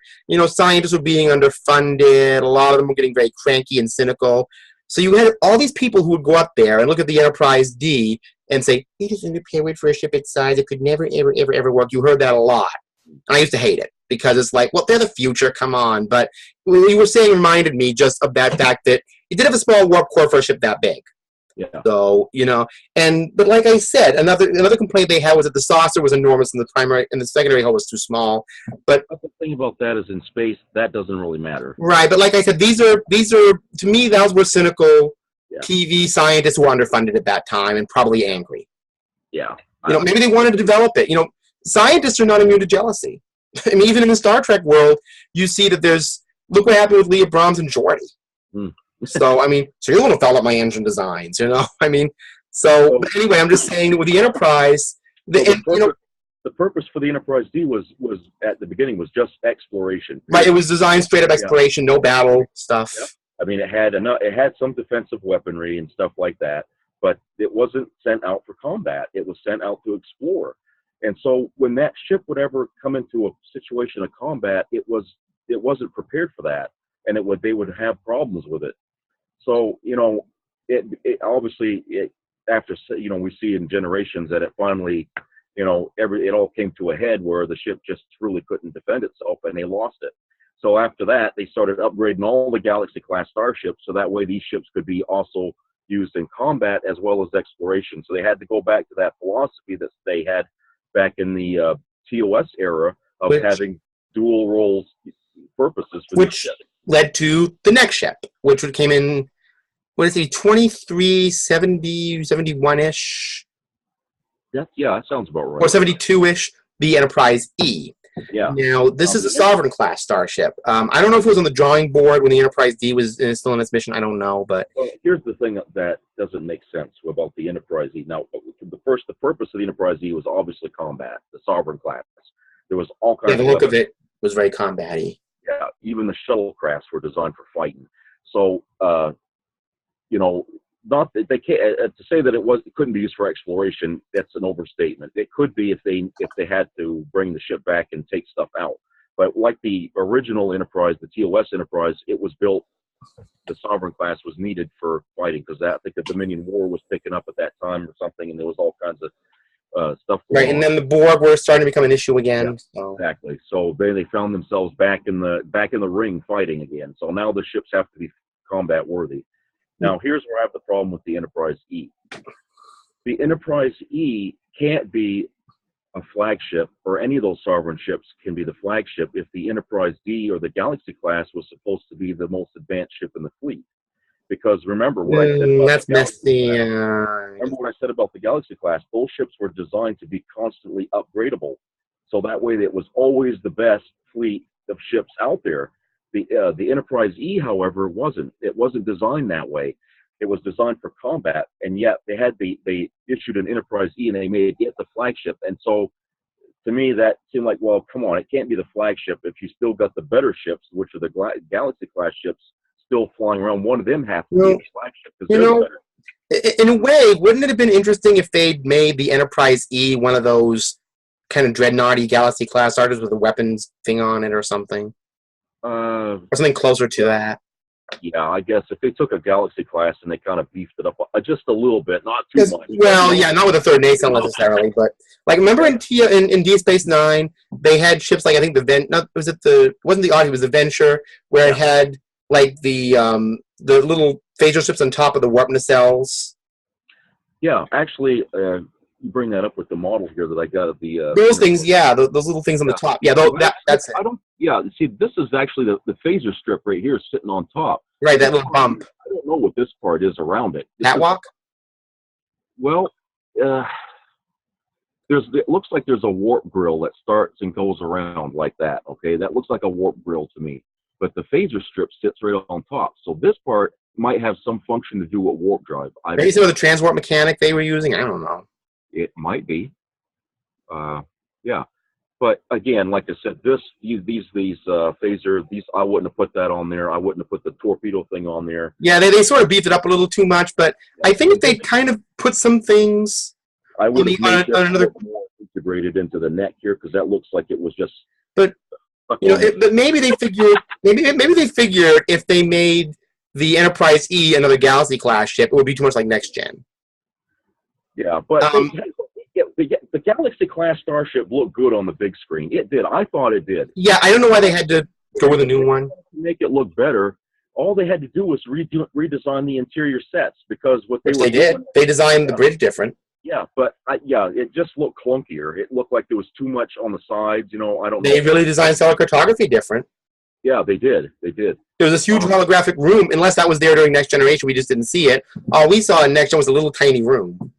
scientists were being underfunded. A lot of them were getting very cranky and cynical. So you had all these people who would go up there and look at the Enterprise D and say, it is underpowered for a ship its size. It could never, ever, ever, ever work. You heard that a lot. And I used to hate it because it's like, well, they're the future. Come on. But what you were saying reminded me just of that fact that it did have a small warp core for a ship that big. Yeah. So, but like I said, another complaint they had was that the saucer was enormous and the secondary hull was too small. But the thing about that is in space, that doesn't really matter. Right, but like I said, these are to me, those were cynical TV scientists who were underfunded at that time and probably angry. Yeah. Maybe they wanted to develop it. Scientists are not immune to jealousy. I mean, even in the Star Trek world, you see that look what happened with Leah Brahms and Geordi. So, I mean, so you want to develop my engine designs, I mean, but anyway, I'm just saying that with the Enterprise, the purpose for the Enterprise D was at the beginning was just exploration. Right, it was designed straight up exploration, no battle stuff. Yep. I mean, it had some defensive weaponry and stuff like that, but it wasn't sent out for combat. It was sent out to explore. And so when that ship would ever come into a situation of combat, it wasn't prepared for that, and they would have problems with it. So, it obviously, after, we see in Generations that it finally, it all came to a head where the ship just truly couldn't defend itself and they lost it. So after that, they started upgrading all the Galaxy-class starships so that way these ships could be also used in combat as well as exploration. So they had to go back to that philosophy that they had back in the TOS era of having dual roles purposes for which ship. Led to the next ship, which came in, 2370, 71-ish? Yeah, that sounds about right. Or 72-ish, the Enterprise E. Yeah. Now, this is a Sovereign-class starship. I don't know if it was on the drawing board when the Enterprise D was still in its mission. I don't know, but... Well, here's the thing that doesn't make sense about the Enterprise E. Now, the purpose of the Enterprise E was obviously combat, the Sovereign class. There was all kinds of... the look of it was very combat-y. Yeah, even the shuttlecrafts were designed for fighting. So, not that they can't to say that it couldn't be used for exploration. That's an overstatement. It could be if they had to bring the ship back and take stuff out. But like the original Enterprise, the TOS Enterprise, it was built. The Sovereign class was needed for fighting because I think the Dominion War was picking up at that time or something, and there was all kinds of stuff going on. And then the Borg were starting to become an issue again. Yeah, so. Exactly. So they found themselves back in the ring fighting again. So now the ships have to be combat worthy. Now here's where I have the problem with the Enterprise E. The Enterprise E can't be a flagship, or any of those Sovereign ships can be the flagship if the Enterprise D or the Galaxy class was supposed to be the most advanced ship in the fleet. Because remember what I said about that's messy. Remember what I said about the Galaxy class? Those ships were designed to be constantly upgradable, so that way it was always the best fleet of ships out there. The Enterprise E, however, wasn't. It wasn't designed that way. It was designed for combat, and yet they issued an Enterprise E and they made it the flagship. And so, to me, that seemed like, well, come on, it can't be the flagship if you still got the better ships, which are the Galaxy class ships, still flying around. One of them has to be the flagship because they're better. In a way, wouldn't it have been interesting if they'd made the Enterprise E one of those kind of dreadnoughty Galaxy class starters with a weapons thing on it or something? Or something closer to that. Yeah, I guess if they took a Galaxy class and they kind of beefed it up just a little bit, not too much. Well, yeah, not with a third nacelle necessarily, but like remember in Deep Space Nine, they had ships like I think it wasn't the Odyssey, it was the Venture, where it had like the little phaser ships on top of the warp nacelles. Yeah, actually, you bring that up with the model here that I got at the those things, those little things on the top. Yeah, that's it. See, this is actually the phaser strip right here sitting on top. Right, that little bump. I don't know what this part is around it. Catwalk? Well, it looks like there's a warp grill that starts and goes around like that. Okay, that looks like a warp grill to me. But the phaser strip sits right on top. So this part might have some function to do with warp drive. Maybe some of the transwarp mechanic they were using. I don't know. It might be. Yeah. But again, like I said, these phaser, I wouldn't have put that on there. I wouldn't have put the torpedo thing on there. Yeah, they sort of beefed it up a little too much, but I think if they kind of put some things I would have made it more integrated into the neck here because that looks like it was just. But but maybe they figured maybe they figured if they made the Enterprise E another Galaxy class ship, it would be too much like Next Gen. Yeah, but the Galaxy class starship looked good on the big screen. It did. I thought it did. Yeah, I don't know why they had to go with a new one. To make it look better, all they had to do was redesign the interior sets because They did. They designed the bridge different. Yeah, but it just looked clunkier. It looked like there was too much on the sides. I don't know. They really designed stellar cartography different. Yeah, they did. They did. There was this huge holographic room. Unless that was there during Next Generation, we just didn't see it. All we saw in Next Gen was a little tiny room.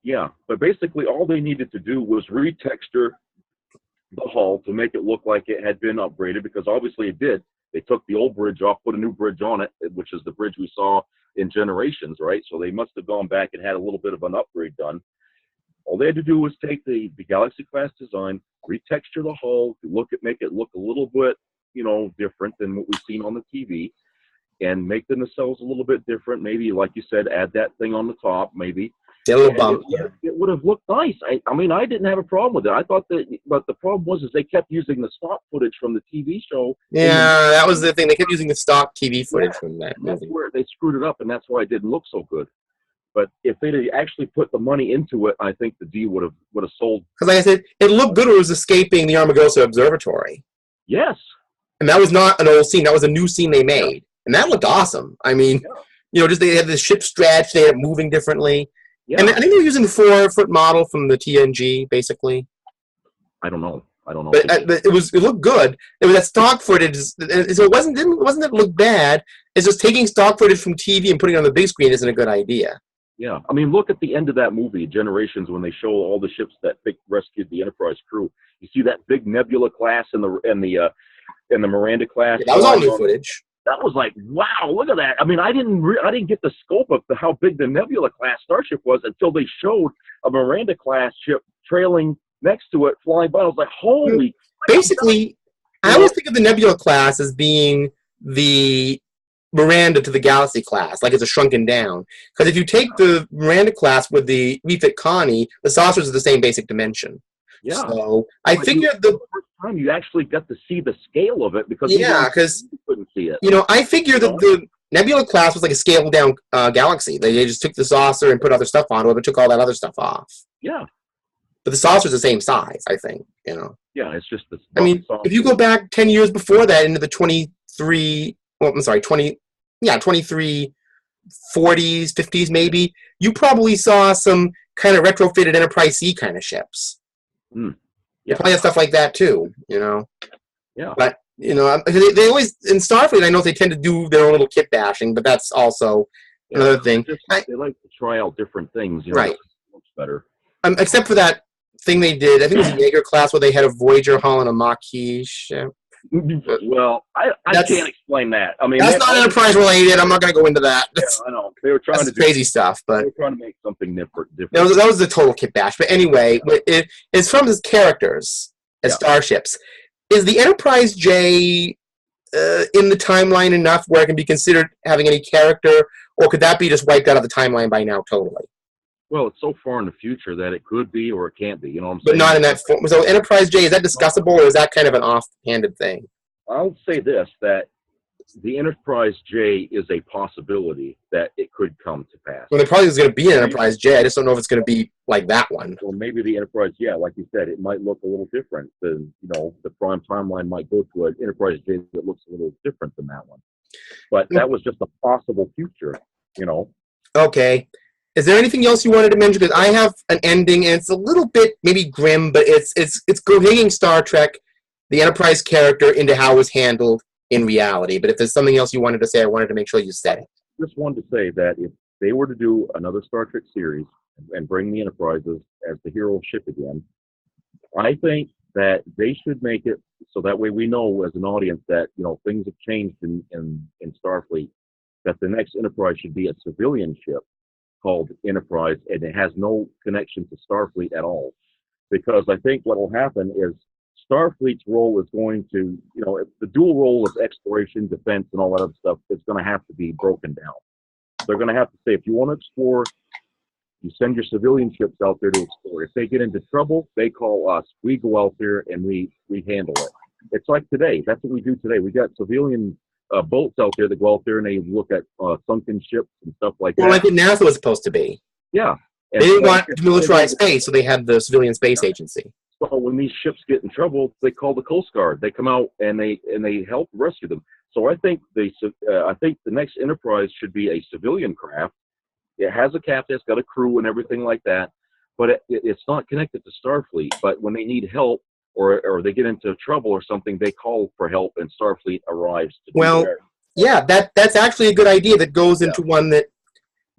Yeah, but basically all they needed to do was retexture the hull to make it look like it had been upgraded, because obviously it did. They took the old bridge off, put a new bridge on it, which is the bridge we saw in Generations, right? So they must have gone back and had a little bit of an upgrade done. All they had to do was take the Galaxy class design, retexture the hull, make it look a little bit, different than what we've seen on the TV, and make the nacelles a little bit different. Maybe, like you said, add that thing on the top, maybe. A little bump. It would have looked nice. I mean, I didn't have a problem with it. I thought that, but the problem was they kept using the stock footage from the TV show. Yeah, that was the thing. They kept using the stock TV footage from that movie. That's where they screwed it up, and that's why it didn't look so good. But if they'd actually put the money into it, I think the D would have sold. Because, like I said, it looked good when it was escaping the Armagosa Observatory. Yes. And that was not an old scene. That was a new scene they made. Yeah. And that looked awesome. I mean, just they had the ship stretched. They had it moving differently. Yeah. And I think they were using the 4-foot model from the TNG, basically. I don't know. But it looked good. It was that stock footage. So it wasn't that it looked bad. It's just taking stock footage from TV and putting it on the big screen isn't a good idea. Yeah. I mean, look at the end of that movie, Generations, when they show all the ships that rescued the Enterprise crew. You see that big Nebula class and the Miranda class. Yeah, that was all new footage. That was like, wow, look at that. I mean, I didn't get the scope of how big the Nebula class starship was until they showed a Miranda class ship trailing next to it, flying by. I was like, holy. Basically, I always think of the Nebula class as being the Miranda to the Galaxy class, like it's a shrunken down. Because if you take the Miranda class with the refit Connie, the saucers are the same basic dimension. Yeah. So I figured the first time you actually got to see the scale of it because you couldn't see it. I figured that the Nebula class was like a scaled down galaxy. They just took the saucer and put other stuff onto it, but took all that other stuff off. Yeah. But the saucer's the same size, I think. Yeah, it's just the. I mean, if you go back 10 years before that into the 2340s, 50s maybe, you probably saw some kind of retrofitted Enterprise C kind of ships. Yeah, probably stuff like that too. Yeah. But they always in Starfleet. I know they tend to do their own little kit bashing, but that's also another thing. They like to try out different things. Right. Looks better. Except for that thing they did. I think it was a Jaeger class where they had a Voyager hull and a Maquis ship. Well, I can't explain that. I mean, that's not Enterprise related. I'm not going to go into that. Yeah, I know they were trying to do crazy stuff, but they were trying to make something different. That was the total kit bash. But anyway, it's from his characters as starships. Is the Enterprise J in the timeline enough where it can be considered having any character, or could that be just wiped out of the timeline by now totally? Well, it's so far in the future that it could be or it can't be. You know what I'm But saying? not in that form. So Enterprise J, is that discussable, or is that kind of an offhanded thing? I'll say this, that the Enterprise J is a possibility that it could come to pass. Well, there probably is going to be an Enterprise J. I just don't know if it's going to be like that one. Well, maybe the Enterprise, like you said, it might look a little different. The Prime timeline might go to an Enterprise J that looks a little different than that one. But that was just a possible future, Okay. Is there anything else you wanted to mention? Because I have an ending, and it's a little bit maybe grim, but it's hanging Star Trek, the Enterprise character, into how it was handled in reality. But if there's something else you wanted to say, I wanted to make sure you said it. Just wanted to say that if they were to do another Star Trek series and bring the Enterprises as the hero ship again, I think that they should make it so that way we know as an audience that things have changed in Starfleet. That the next Enterprise should be a civilian ship called Enterprise, and it has no connection to Starfleet at all. Because I think what will happen is Starfleet's role is going to, the dual role of exploration, defense, and all that other stuff is going to have to be broken down. They're going to have to say, if you want to explore You send your civilian ships out there to explore. If they get into trouble, they call us. We go out there and we handle it. It's like today. That's what we do today. We got civilian boats out there that go out there and they look at sunken ships and stuff like that. Well, I think NASA was supposed to be. Yeah. They didn't want to militarize space, so they had the Civilian Space Agency. So when these ships get in trouble, they call the Coast Guard. They come out and they help rescue them. So I think the next Enterprise should be a civilian craft. It has a captain, it's got a crew and everything like that, but it's not connected to Starfleet. But when they need help or they get into trouble or something, they call for help, and Starfleet arrives. Yeah, that's actually a good idea that goes into one that,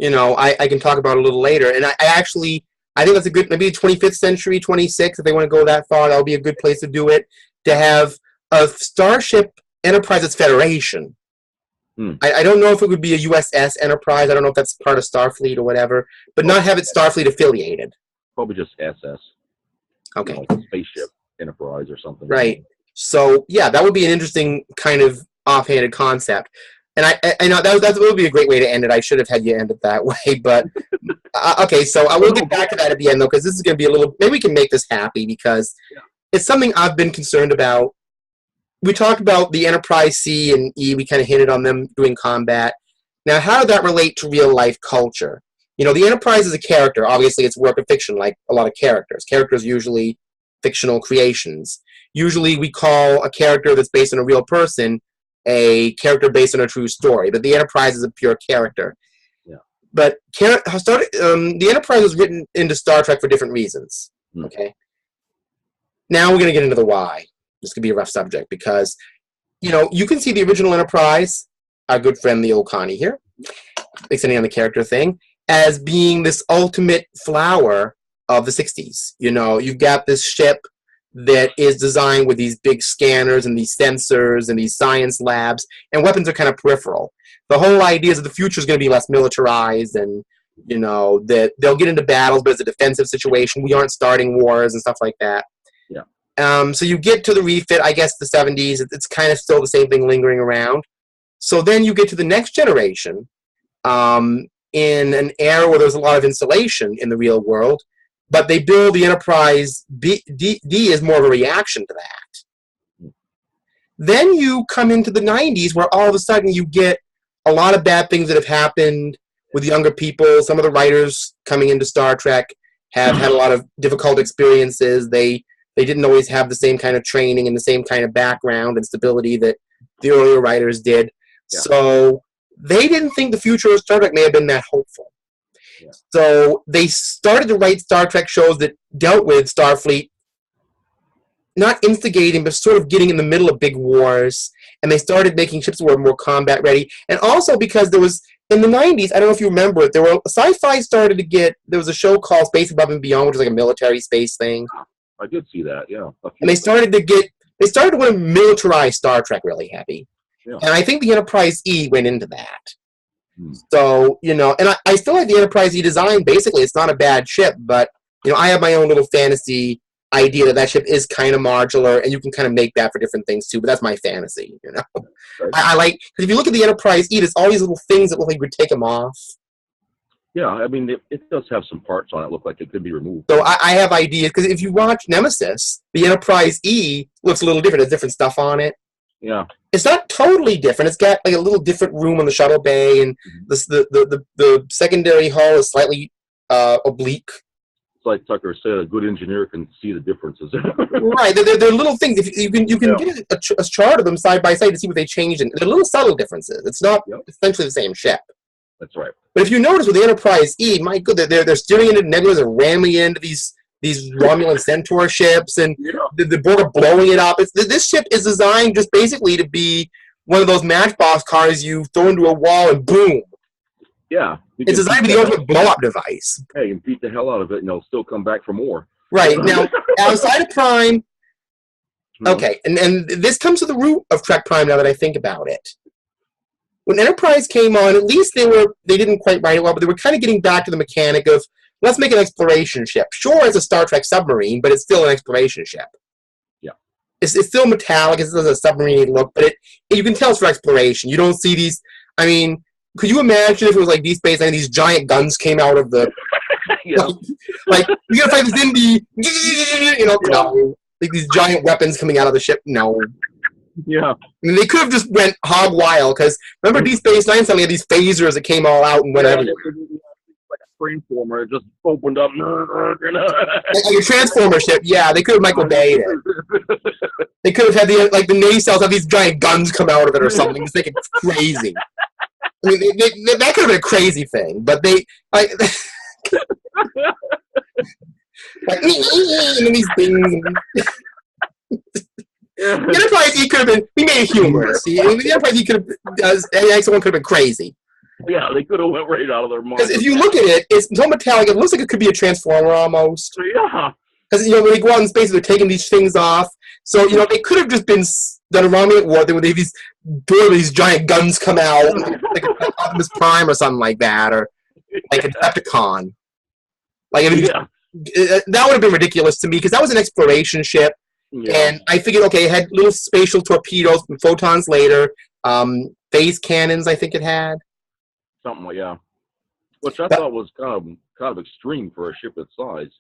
I can talk about a little later. And I think that's a good, maybe 25th century, 26th, if they want to go that far, that would be a good place to do it, to have a Starship Enterprise that's Federation. I don't know if it would be a USS Enterprise. I don't know if that's part of Starfleet or whatever, but not have it Starfleet affiliated. Probably just SS. Okay. Spaceship Enterprise or something. Right. So, yeah, that would be an interesting kind of offhanded concept. And I know that would be a great way to end it. I should have had you end it that way, but okay. So I will get back to that at the end, though, because this is going to be a little. Maybe we can make this happy because it's something I've been concerned about. We talked about the Enterprise C and E. We kind of hinted on them doing combat. Now, how did that relate to real life culture? The Enterprise is a character. Obviously, it's a work of fiction, like a lot of characters. Characters usually fictional creations. Usually, we call a character that's based on a real person a character based on a true story, but the Enterprise is a pure character. Yeah. But the Enterprise was written into Star Trek for different reasons. Okay. Now we're going to get into the why. This could be a rough subject because, you can see the original Enterprise, our good friend Leo Connie here, extending on the character thing, as being this ultimate flower of the 60s. You've got this ship that is designed with these big scanners and these sensors and these science labs, and weapons are kind of peripheral. The whole idea is that the future is going to be less militarized, and that they'll get into battles, but it's a defensive situation. We aren't starting wars and stuff like that. Yeah. So you get to the refit, I guess the 70s. It's kind of still the same thing lingering around. So then you get to the next generation, in an era where there's a lot of insulation in the real world. But they build the Enterprise D as more of a reaction to that. Then you come into the 90s where all of a sudden you get a lot of bad things that have happened with younger people. Some of the writers coming into Star Trek have had a lot of difficult experiences. They didn't always have the same kind of training and the same kind of background and stability that the earlier writers did. Yeah. So they didn't think the future of Star Trek may have been that hopeful. Yeah. So they started to write Star Trek shows that dealt with Starfleet, not instigating, but sort of getting in the middle of big wars. And they started making ships that were more combat ready. And also because there was, in the 90s, I don't know if you remember it, sci-fi started to get, there was a show called Space Above and Beyond, which was like a military space thing. I did see that, yeah. And they started to want to militarize Star Trek really heavy. Yeah. And I think the Enterprise E went into that. So, and I still like the Enterprise E design. Basically, it's not a bad ship, but, I have my own little fantasy idea that ship is kind of modular, and you can kind of make that for different things, too, but that's my fantasy, Right. I like, because if you look at the Enterprise E, there's all these little things that look like you could take them off. Yeah, I mean, it does have some parts on it look like it could be removed. So I have ideas, because if you watch Nemesis, the Enterprise E looks a little different. There's different stuff on it. Yeah. It's not totally different. It's got like a little different room on the shuttle bay, and the secondary hull is slightly oblique. It's like Tucker said, a good engineer can see the differences. Right. They're little things. If you can get a chart of them side by side to see what they changed. And they're little subtle differences. It's not essentially the same ship. That's right. But if you notice with the Enterprise E, my goodness, they're steering into nebulas and ramming into these Romulan Centaur ships, and the Borg are blowing it up. This ship is designed just basically to be one of those Matchbox cars you throw into a wall and boom. Yeah. It's designed to be the ultimate blow-up device. Hey, you can beat the hell out of it, and they'll still come back for more. Right. Now, outside of Prime, okay, and this comes to the root of Trek Prime now that I think about it. When Enterprise came on, at least they didn't quite write it well, but they were kind of getting back to the mechanic of, let's make an exploration ship. Sure, it's a Star Trek submarine, but it's still an exploration ship. Yeah. It's still metallic. It does a submarine look, but you can tell it's for exploration. You don't see these, I mean, could you imagine if it was like Deep Space Nine, these giant guns came out of the Yeah. Like we gotta fight this indie, no. Like these giant weapons coming out of the ship, no. Yeah. I mean, they could have just went hog wild, because remember Deep Space Nine suddenly had these phasers that came all out and went everywhere. Like a transformer, it just opened up. Like a transformer ship, yeah, they could have Michael Bay'd it. They could have had the nacelles have these giant guns come out of it or something, just make it crazy. I mean, that could have been a crazy thing, but they like, like and these things. The Enterprise E could have been. We made it humorous. The Enterprise E could have. Someone could have been crazy. Yeah, they could have went right out of their mind. Because if you look at it, it's so metallic. It looks like it could be a transformer almost. Yeah. Because when they go out in space, they're taking these things off. So they could have just been done a Romulan war. They would have these giant guns come out, like Optimus Prime or something like that, or like a Decepticon. Like that would have been ridiculous to me, because that was an exploration ship. Yeah. And I figured, okay, it had little spatial torpedoes, photons later, phase cannons, I think it had. Something like, yeah. Which I thought was kind of extreme for a ship its size.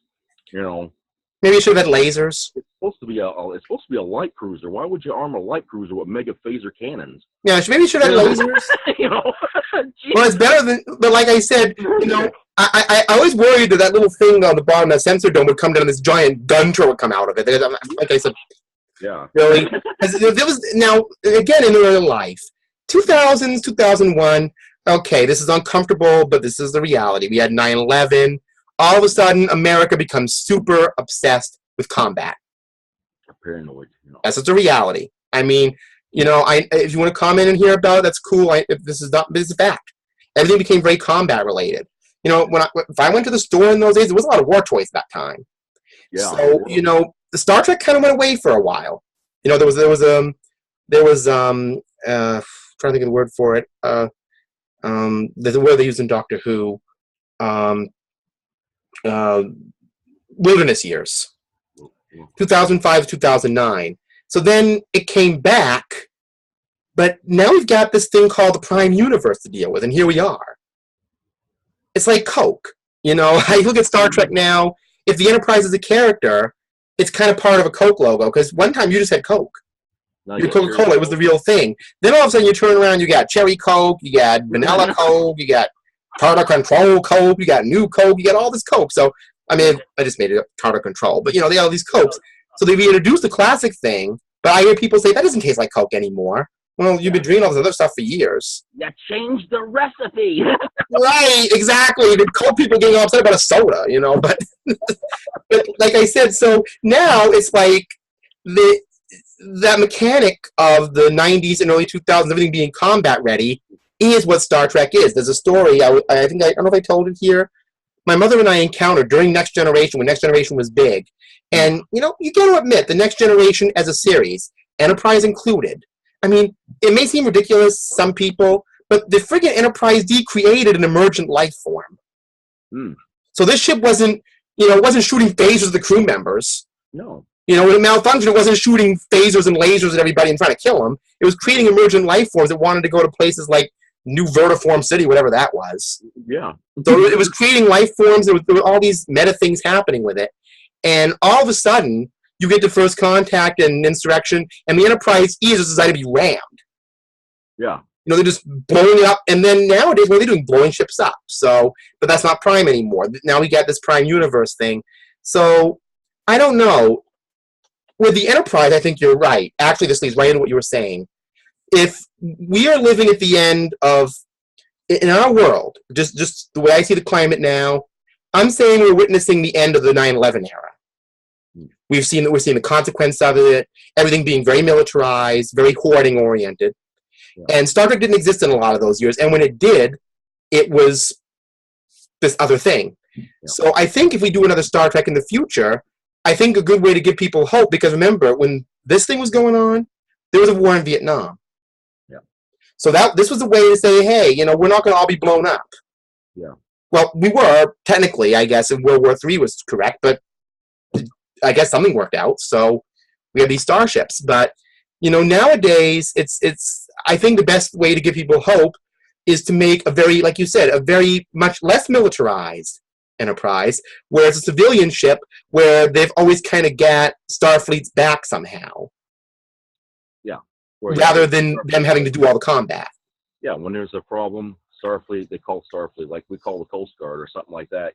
Maybe it should have had lasers. It's supposed to be a light cruiser. Why would you arm a light cruiser with mega phaser cannons? Yeah, maybe it should have had lasers. Well, it's better than. But like I said, I always worried that little thing on the bottom, that sensor dome, would come down, and this giant gun turret would come out of it. Like I said, yeah, really. There was now again in real life, 2000s, 2001. Okay, this is uncomfortable, but this is the reality. We had 9/11. All of a sudden, America becomes super obsessed with combat. Paranoid. That's just a reality. I mean, if you want to comment in here about it, that's cool. This is a fact. Everything became very combat related. If I went to the store in those days, there was a lot of war toys at that time. Yeah. So the Star Trek kind of went away for a while. There was trying to think of the word for it. The word they used in Doctor Who. Wilderness years, 2005 2009. So then it came back, but now we've got this thing called the Prime Universe to deal with, and here we are. It's like Coke. I look at Star Trek now. If the Enterprise is a character, it's kind of part of a Coke logo, because one time you just had Coke. Your Coca-Cola, it was the real thing. Then all of a sudden you turn around, you got Cherry Coke, you got Vanilla Coke, you got Tartar Control Coke, you got New Coke, you got all this Coke. So, I mean, I just made it up, Tartar Control, but they got all these Cokes. So they've introduced the classic thing, but I hear people say, that doesn't taste like Coke anymore. Well, you've been drinking all this other stuff for years. You changed the recipe. Right, exactly. The Coke people getting all upset about a soda, but, but like I said, so now it's like that mechanic of the 90s and early 2000s, everything being combat ready, is what Star Trek is. There's a story, I don't know if I told it here. My mother and I encountered during Next Generation, when Next Generation was big. And, you got to admit, the Next Generation as a series, Enterprise included, I mean, it may seem ridiculous, some people, but the friggin' Enterprise D created an emergent life form. So this ship wasn't shooting phasers at the crew members. No. When it malfunctioned, it wasn't shooting phasers and lasers at everybody and trying to kill them. It was creating emergent life forms that wanted to go to places like New Vertiform City, whatever that was. Yeah. So it was creating life forms. There were all these meta things happening with it. And all of a sudden, you get to First Contact and Insurrection, and the Enterprise E is designed to be rammed. Yeah. They're just blowing it up. And then nowadays, what are they doing? Blowing ships up. So, but that's not Prime anymore. Now we got this Prime Universe thing. So, I don't know. With the Enterprise, I think you're right. Actually, this leads right into what you were saying. If we are living at the end of, in our world, just the way I see the climate now, I'm saying we're witnessing the end of the 9/11 era. We're seeing the consequence of it, everything being very militarized, very hoarding oriented. Yeah. And Star Trek didn't exist in a lot of those years. And when it did, it was this other thing. Yeah. So I think if we do another Star Trek in the future, I think a good way to give people hope, because remember, when this thing was going on, there was a war in Vietnam. Yeah. So this was a way to say, hey, we're not going to all be blown up. Yeah. Well, we were, technically, I guess, and World War III was correct, but I guess something worked out, so we have these starships. But, nowadays, it's I think the best way to give people hope is to make a very, like you said, a very much less militarized Enterprise, where it's a civilian ship where they've always kind of got Starfleet's back somehow. Yeah. Rather than them having to do all the combat. Yeah, when there's a problem, Starfleet, they call Starfleet, like we call the Coast Guard or something like that.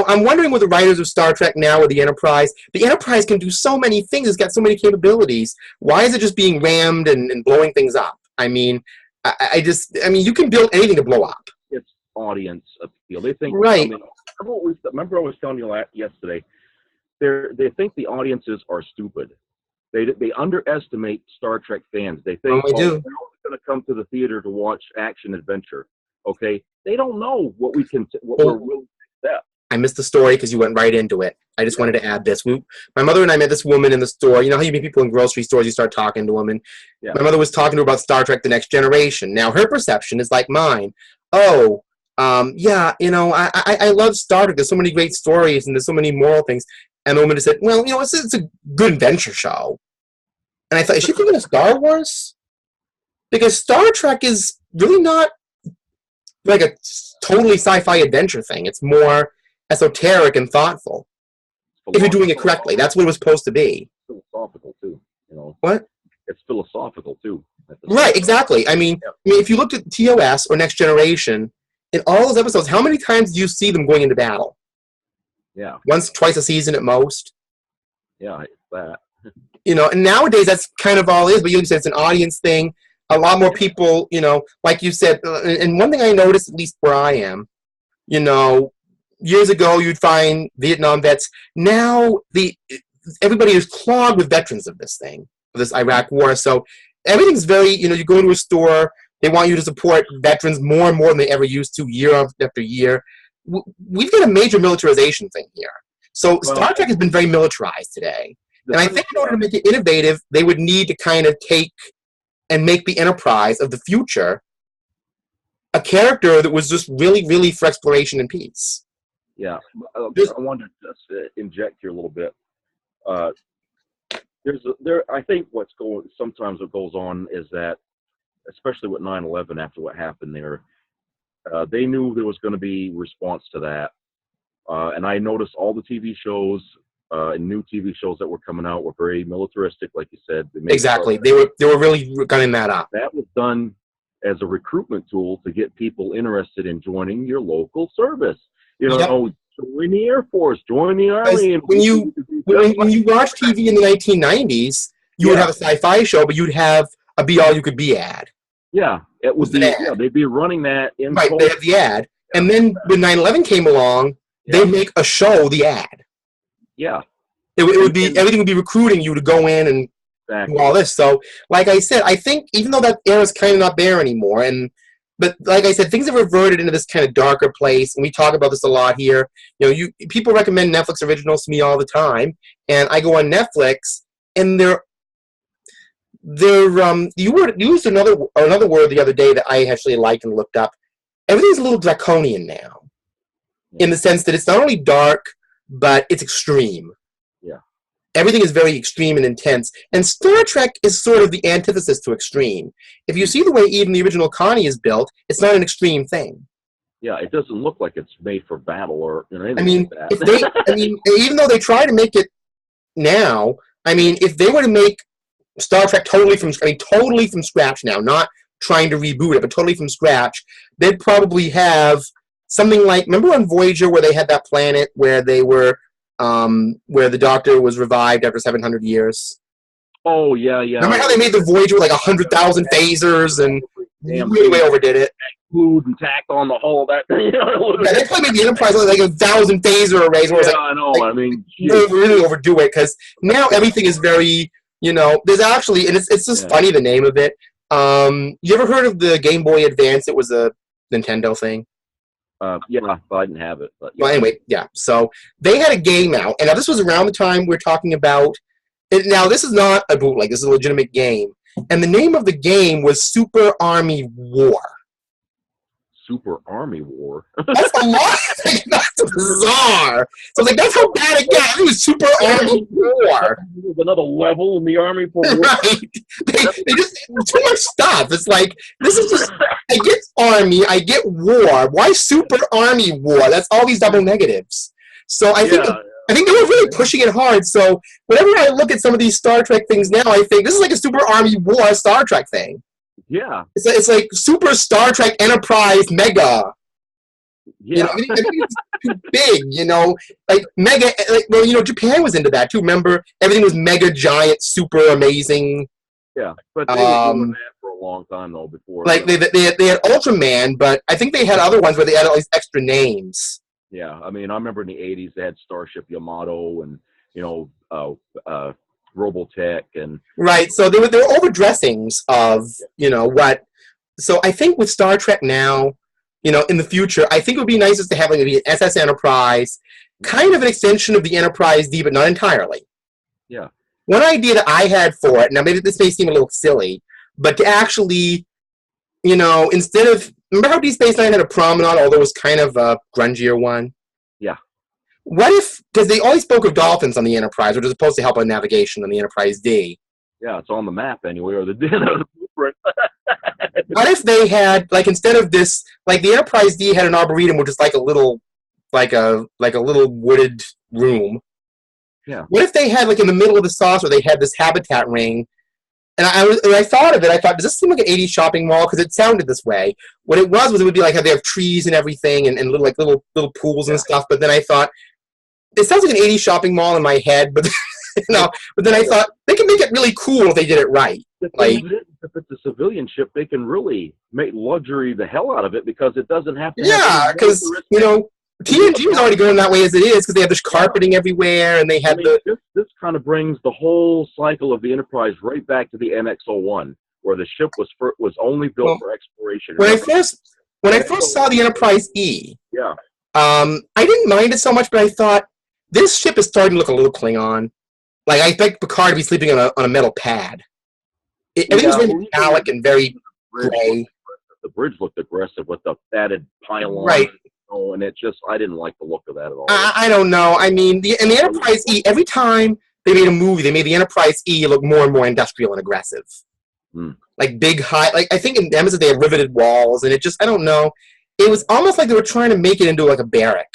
I'm wondering with the writers of Star Trek now with the Enterprise can do so many things. It's got so many capabilities. Why is it just being rammed and blowing things up? I mean, you can build anything to blow up. It's audience appeal. They think, right. Remember I was telling you yesterday, they think the audiences are stupid. They underestimate Star Trek fans. They think they're only going to come to the theater to watch action adventure. Okay, they don't know what we're willing to accept. I missed the story because you went right into it. I just wanted to add this. My mother and I met this woman in the store. You know how you meet people in grocery stores, you start talking to them. And my mother was talking to her about Star Trek The Next Generation. Now, her perception is like mine. I love Star Trek. There's so many great stories and there's so many moral things. And the woman just said, well, it's a good adventure show. And I thought, is she thinking of Star Wars? Because Star Trek is really not like a totally sci-fi adventure thing. It's more esoteric and thoughtful. If you're doing it correctly. That's what it was supposed to be. Philosophical, too. What? It's philosophical, too. Right, exactly. I mean, if you looked at TOS or Next Generation, in all those episodes, how many times do you see them going into battle? Yeah. Once, twice a season at most. Yeah, it's that. And nowadays that's kind of all it is, but you said it's an audience thing. A lot more people, like you said, and one thing I noticed, at least where I am, years ago you'd find Vietnam vets. Now everybody is clogged with veterans of this thing, of this Iraq war. So everything's very, you go into a store, they want you to support veterans more and more than they ever used to, year after year. We've got a major militarization thing here. So Star Trek has been very militarized today. And I think in order to make it innovative, they would need to kind of take and make the Enterprise of the future a character that was just really, really for exploration and peace. Yeah. I wanted to just inject here a little bit. I think sometimes what goes on is that, especially with 9/11, after what happened there, they knew there was going to be response to that. And I noticed all the TV shows and new TV shows that were coming out were very militaristic, like you said. Exactly. They were really gunning that up. That was done as a recruitment tool to get people interested in joining your local service. Join the Air Force, join the Army. And when you watch TV in the 1990s, you would have a sci-fi show, but you'd have a be-all-you-could-be ad. Yeah, it was they'd be running that in. Right, they have the ad. Yeah. And then when 9/11 came along, they make a show the ad. Yeah. It would be, everything would be recruiting you to go in and do all this. So, like I said, I think even though that era is kind of not there anymore, but like I said, things have reverted into this kind of darker place, and we talk about this a lot here. People recommend Netflix originals to me all the time, and I go on Netflix, and you used another word the other day that I actually liked and looked up. Everything's a little draconian now, in the sense that it's not only dark, but it's extreme. Yeah. Everything is very extreme and intense. And Star Trek is sort of the antithesis to extreme. If you see the way even the original Connie is built, it's not an extreme thing. Yeah, it doesn't look like it's made for battle or anything like that. Even though they try to make it now, if they were to make Star Trek totally from scratch now, not trying to reboot it, but totally from scratch, they'd probably have something like, remember on Voyager where they had that planet where they were, where the Doctor was revived after 700 years? Oh, yeah. Remember how they made the Voyager with like 100,000 phasers and way overdid it? Glued and tacked on the hull of that. They probably made the Enterprise like 1,000 phaser arrays. I know. They really overdo it because now everything is very, there's actually, and it's just funny, the name of it. You ever heard of the Game Boy Advance? It was a Nintendo thing. But I didn't have it. But Well, anyway, so they had a game out, and now this was around the time we're talking about. Now, this is not a bootleg. This is a legitimate game. And the name of the game was Super Army War. Super Army War. That's a lot. That's bizarre. So I was like, that's how bad it got. It was Super Army War. There's another level in the Army for war. Right. They just, too much stuff. It's like, this is just, I get Army, I get War. Why Super Army War? That's all these double negatives. So I think they were really pushing it hard. So whenever I look at some of these Star Trek things now, I think this is like a Super Army War Star Trek thing. Yeah. It's like Super Star Trek Enterprise Mega. Yeah. I think it's too big, like mega, Japan was into that too. Remember, everything was mega, giant, super amazing. Yeah, but they were doing that for a long time though before. Like they had Ultraman, but I think they had other ones where they had all these extra names. Yeah, I mean, I remember in the '80s they had Starship Yamato and Robotech and right. So there were overdressings of what. So I think with Star Trek now, in the future, I think it would be nice to have like maybe an SS Enterprise, kind of an extension of the Enterprise D, but not entirely. Yeah. One idea that I had for it, now maybe this may seem a little silly, but to actually, instead of, remember how Deep Space Nine had a promenade, although it was kind of a grungier one? Yeah. What if, because they always spoke of dolphins on the Enterprise, which is supposed to help on navigation on the Enterprise D. Yeah, it's on the map anyway, or the blueprint. What if they had, like, instead of this, like the Enterprise D had an arboretum, which is like a little wooded room. Yeah. What if they had, like, in the middle of the saucer, they had this habitat ring? And I thought of it, I thought, does this seem like an 80s shopping mall? Because it sounded this way. What it was it would be like how they have trees and everything and little pools and stuff. But then I thought, it sounds like an 80s shopping mall in my head, but but then I thought, they could make it really cool if they did it right. Like, if it's a civilian ship, they can really make luxury the hell out of it because it doesn't have to. Yeah, because TNG was already going that way as it is because they have this carpeting everywhere and they had This kind of brings the whole cycle of the Enterprise right back to the NX-01, where the ship was only built for exploration. When I first saw the Enterprise E, I didn't mind it so much, but I thought this ship is starting to look a little Klingon. Like I expect Picard to be sleeping on a metal pad. Everything's very metallic and very gray. The bridge looked aggressive with the added pylon. Right. And it just, I didn't like the look of that at all. I don't know. I mean, the Enterprise E, every time they made a movie, they made the Enterprise E look more and more industrial and aggressive. Like big, high, like I think in Nemesis they had riveted walls, and it just, I don't know. It was almost like they were trying to make it into like a barrack.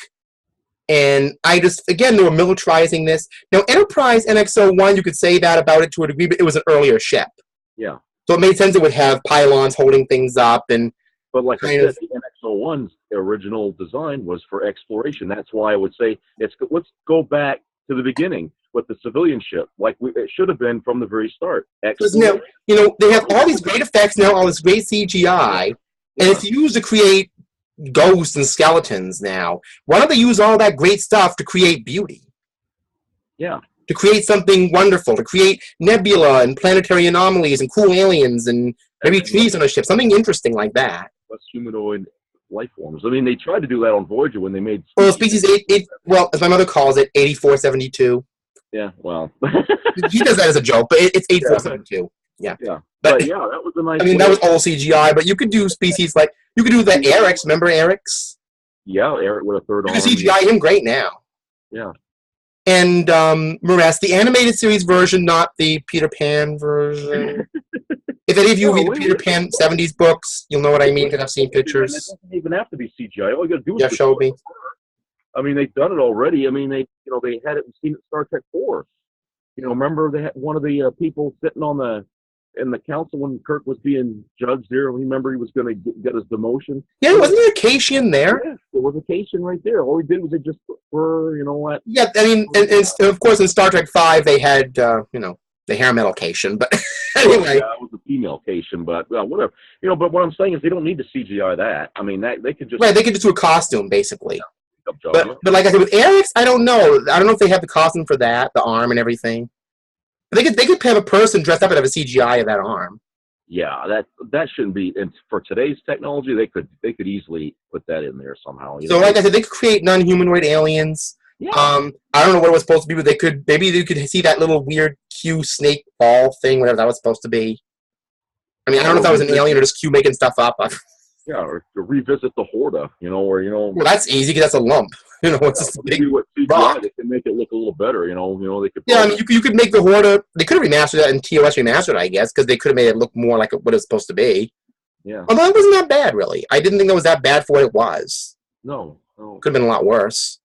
And again, they were militarizing this. Now, Enterprise NX-01, you could say that about it to a degree, but it was an earlier ship. Yeah. So it made sense it would have pylons holding things up and. But like I said, the NX-01's original design was for exploration. That's why I would say let's go back to the beginning with the civilian ship, like it should have been from the very start. Because now, they have all these great effects now, all this great CGI, and it's used to create ghosts and skeletons now. Why don't they use all that great stuff to create beauty? Yeah. To create something wonderful, to create nebula and planetary anomalies and cool aliens and maybe trees on a ship, something interesting like that. Less humanoid life forms. I mean, they tried to do that on Voyager when they made Species 8, well, as my mother calls it, 8472. Yeah, well. He does that as a joke, but it's 8472. Yeah. Yeah. But yeah, that was a nice. I mean, that was all CGI, but you could do species like, you could do the Eric's. Remember Eric's? Yeah, Eric with a third arm. You can CGI him great now. Yeah. And Morass, the animated series version, not the Peter Pan version. If any of you read the Peter Pan 70s books, you'll know what I mean, because I've seen pictures. It doesn't even have to be CGI. All you got to do is Jeff showed me. I mean, they've done it already. I mean, they had it. We've seen it in Star Trek 4. Remember they had one of the people sitting in the council when Kirk was being judged there. Remember he was going to get his demotion. Yeah, wasn't there a Cation there? Yeah, there was a Cation right there. All he did was they just were, what? Yeah, I mean, and of course in Star Trek 5 they had, the hair metal Cation, but anyway. Yeah, it was a female Cation, but whatever. But what I'm saying is they don't need to CGI that. I mean, they could just... Right, they could just do a costume, basically. Yeah, but like I said, with Eric's, I don't know. I don't know if they have the costume for that, the arm and everything. But they could have a person dressed up and have a CGI of that arm. Yeah, that shouldn't be. And for today's technology, they could easily put that in there somehow. So, like I said, they could create non-humanoid aliens. Yeah. I don't know what it was supposed to be, but they could see that little weird Q snake ball thing, whatever that was supposed to be. I mean, I don't know if that was an alien or just Q making stuff up. Yeah, or to revisit the Horda, Well, that's easy because that's a lump. It's just a big maybe with rock. CGI they can make it look a little better. They could. Yeah, I mean, you could make the Horda. They could have remastered that in TOS remastered, I guess, because they could have made it look more like what it's supposed to be. Yeah. Although it wasn't that bad, really. I didn't think it was that bad for what it was. No. Could have been a lot worse.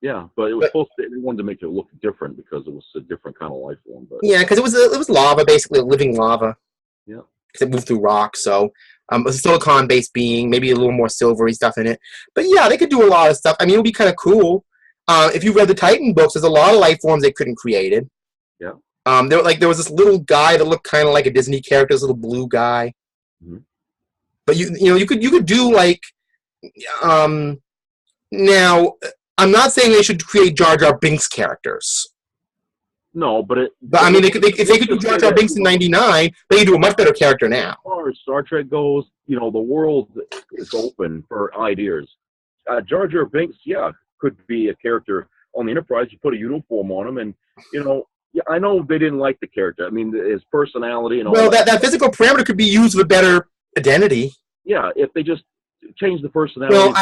Yeah, but it was supposed to. They wanted to make it look different because it was a different kind of life form. But yeah, because it was lava, basically living lava. Yeah. Because it moved through rock, so a silicon-based being, maybe a little more silvery stuff in it. But yeah, they could do a lot of stuff. I mean, it would be kind of cool. If you read the Titan books, there's a lot of life forms they couldn't created. Yeah. There was this little guy that looked kind of like a Disney character, this little blue guy. Mm-hmm. But you could do like now. I'm not saying they should create Jar Jar Binks characters. No, but I mean, if they could do Jar Jar Binks in '99, they could do a much better character now. As far as Star Trek goes, the world is open for ideas. Jar Jar Binks, could be a character on the Enterprise. You put a uniform on him, and I know they didn't like the character. I mean, his personality and all. Well, that physical parameter could be used with better identity. Yeah, if they just change the personality. Well,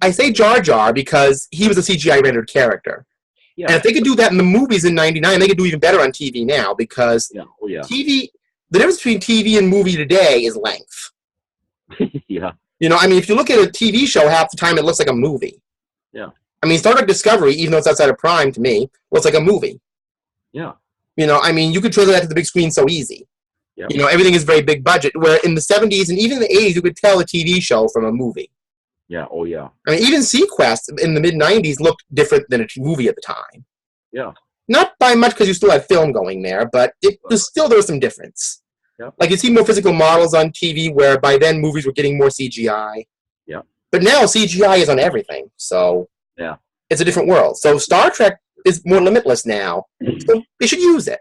I say Jar Jar because he was a CGI rendered character. Yeah. And if they could do that in the movies in '99, they could do even better on TV now because TV. The difference between TV and movie today is length. Yeah. I mean, if you look at a TV show, half the time it looks like a movie. Yeah. I mean, Star Trek Discovery, even though it's outside of Prime, to me, looks like a movie. Yeah. I mean, you could translate that to the big screen so easy. Yeah. Everything is very big budget. Where in the '70s and even the '80s, you could tell a TV show from a movie. Yeah. Oh, yeah. I mean, even Sequest in the mid '90s looked different than a movie at the time. Yeah. Not by much because you still had film going there, but there was some difference. Yeah. Like you see more physical models on TV, where by then movies were getting more CGI. Yeah. But now CGI is on everything, so yeah, it's a different world. So Star Trek is more limitless now. So they should use it.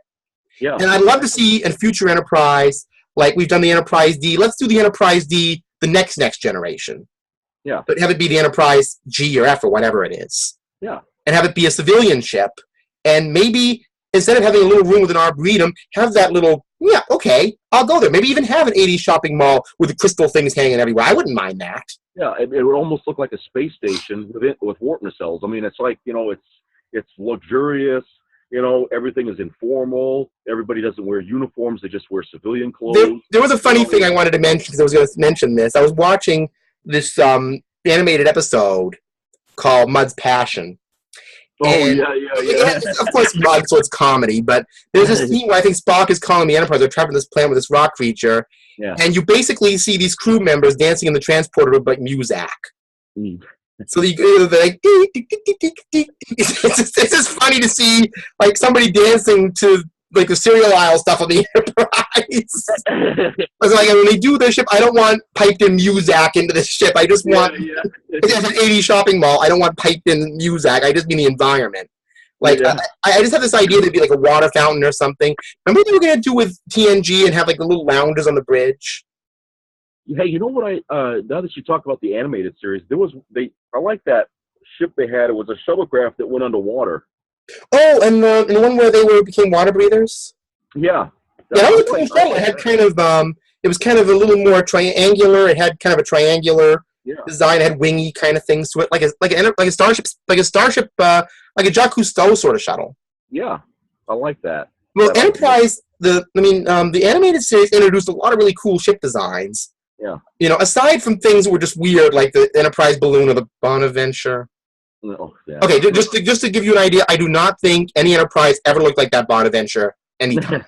Yeah. And I'd love to see a future Enterprise, like we've done the Enterprise D. Let's do the Enterprise D, the next generation. Yeah. But have it be the Enterprise G or F or whatever it is. Yeah. And have it be a civilian ship. And maybe instead of having a little room with an arboretum, have that little, I'll go there. Maybe even have an '80s shopping mall with the crystal things hanging everywhere. I wouldn't mind that. Yeah, it would almost look like a space station with warp nacelles. I mean, it's like, it's luxurious. Everything is informal. Everybody doesn't wear uniforms. They just wear civilian clothes. There was a funny thing I wanted to mention because I was going to mention this. I was watching this animated episode called Mud's Passion. Oh, and yeah. Of course, Mud, so it's comedy. But there's this scene where I think Spock is calling the Enterprise. They're trapped in this planet with this rock creature. Yeah. And you basically see these crew members dancing in the transporter with like Muzak. Mm. So they're like, it's just funny to see like somebody dancing to like the cereal aisle stuff on the Enterprise. I was like, when they do their ship, I don't want piped in Muzak into the ship. I just want it's an '80s shopping mall. I don't want piped in Muzak. I just mean the environment. Like I just have this idea to be like a water fountain or something. Remember what they were gonna do with TNG and have like the little lounges on the bridge? Hey, you know what now that you talk about the animated series, I like that ship they had. It was a shuttlecraft that went underwater. Oh, and the one where they became water breathers? Yeah. That was a cool shuttle. It had kind of it was kind of a little more triangular. It had kind of a triangular design. It had wingy kind of things to it, like a starship, like a Jacques Cousteau sort of shuttle. Yeah, I like that. Well, Enterprise, the animated series introduced a lot of really cool ship designs. Yeah. Aside from things that were just weird, like the Enterprise balloon or the Bonaventure. Oh, yeah. Okay, just to give you an idea, I do not think any Enterprise ever looked like that Bonaventure anytime.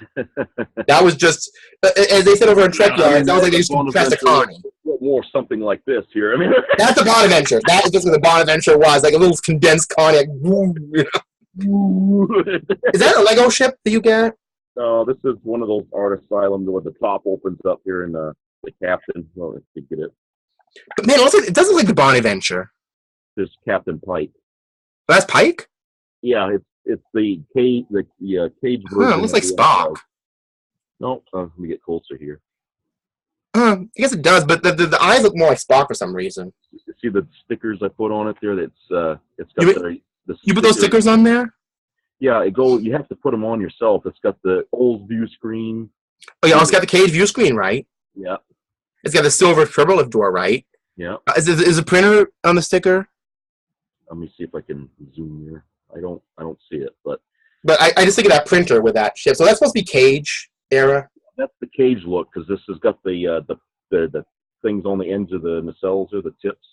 That was just, as they said over in TrekYards, that was like they used to press a Connie. More something like this here. I mean, that's the Bonaventure. That is just what the Bonaventure was, like a little condensed Connie. Like, Is that a Lego ship that you get? No, this is one of those art asylums where the top opens up here in the captain. Well, let's get it. But man, it doesn't look like the Bonaventure. This Captain Pike. That's Pike? Yeah, it's the cage cage version. It looks like Spock. No, let me get closer here. I guess it does, but the eyes look more like Spock for some reason. You see the stickers I put on it there? It's got you put those stickers on there? Yeah, you have to put them on yourself. It's got the old view screen. Oh yeah, it's got the cage view screen, right? Yeah. It's got the silver turbolift door, right? Yeah. Is a printer on the sticker? Let me see if I can zoom here. I don't see it, but I just think of that printer with that ship. So that's supposed to be Cage era. that's the Cage look, because this has got the things on the ends of the nacelles or the tips.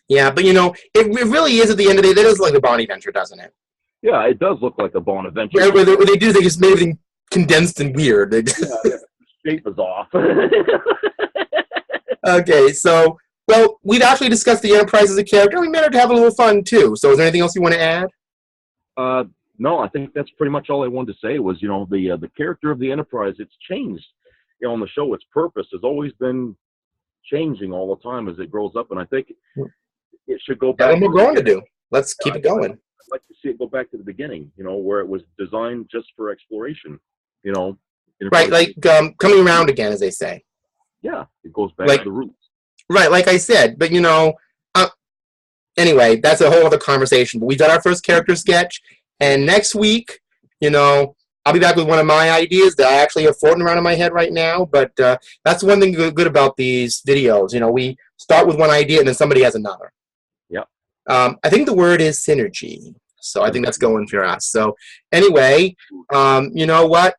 Yeah, but it really is at the end of the day. That is like a Bonaventure, doesn't it? Yeah, it does look like a Bonaventure. What they do is they just made everything condensed and weird. Yeah, the shape is off. Okay, so, well, we've actually discussed the Enterprise as a character. We managed to have a little fun, too. So is there anything else you want to add? No, I think that's pretty much all I wanted to say was, the character of the Enterprise, it's changed. On the show, its purpose has always been changing all the time as it grows up, and I think it should go back. Got more growing to do. Let's keep it going. I'd like to see it go back to the beginning, where it was designed just for exploration, Right, like coming around again, as they say. Yeah, it goes back to the roots. Right, like I said, but anyway, that's a whole other conversation. But we've done our first character sketch, and next week, I'll be back with one of my ideas that I actually have floating around in my head right now. But that's one thing good about these videos. We start with one idea, and then somebody has another. Yeah. I think the word is synergy. So I think that's going for us. So anyway, you know what?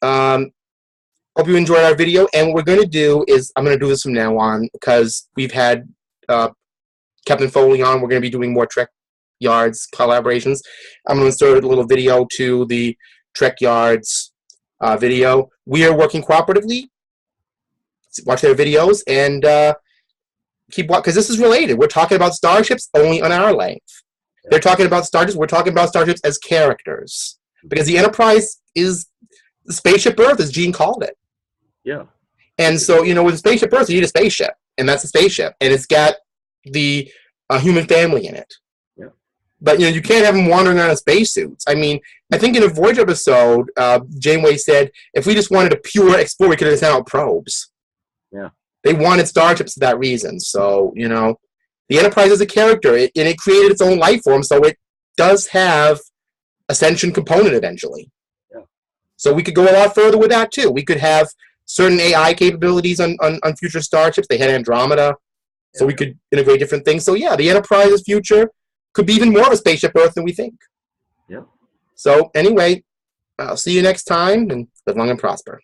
Hope you enjoyed our video. And what we're going to do is, I'm going to do this from now on because we've had Captain Foley on. We're going to be doing more TrekYards collaborations. I'm going to insert a little video to the TrekYards video. We are working cooperatively. Watch their videos and keep watching, because this is related. We're talking about starships only on our length. They're talking about starships. We're talking about starships as characters. Because the Enterprise is the spaceship Earth, as Gene called it. Yeah. And so, with a spaceship Earth, you need a spaceship. And that's a spaceship. And it's got the human family in it. Yeah. But, you can't have them wandering around in spacesuits. I mean, I think in a Voyage episode, Janeway said, if we just wanted a pure explorer, we could have sent out probes. Yeah. They wanted starships for that reason. So, the Enterprise is a character, and it created its own life form, so it does have ascension component eventually. Yeah. So we could go a lot further with that, too. We could have certain AI capabilities on future starships. They had Andromeda, so we could integrate different things. So, yeah, the Enterprise's future could be even more of a spaceship Earth than we think. Yeah. So, anyway, I'll see you next time, and live long and prosper.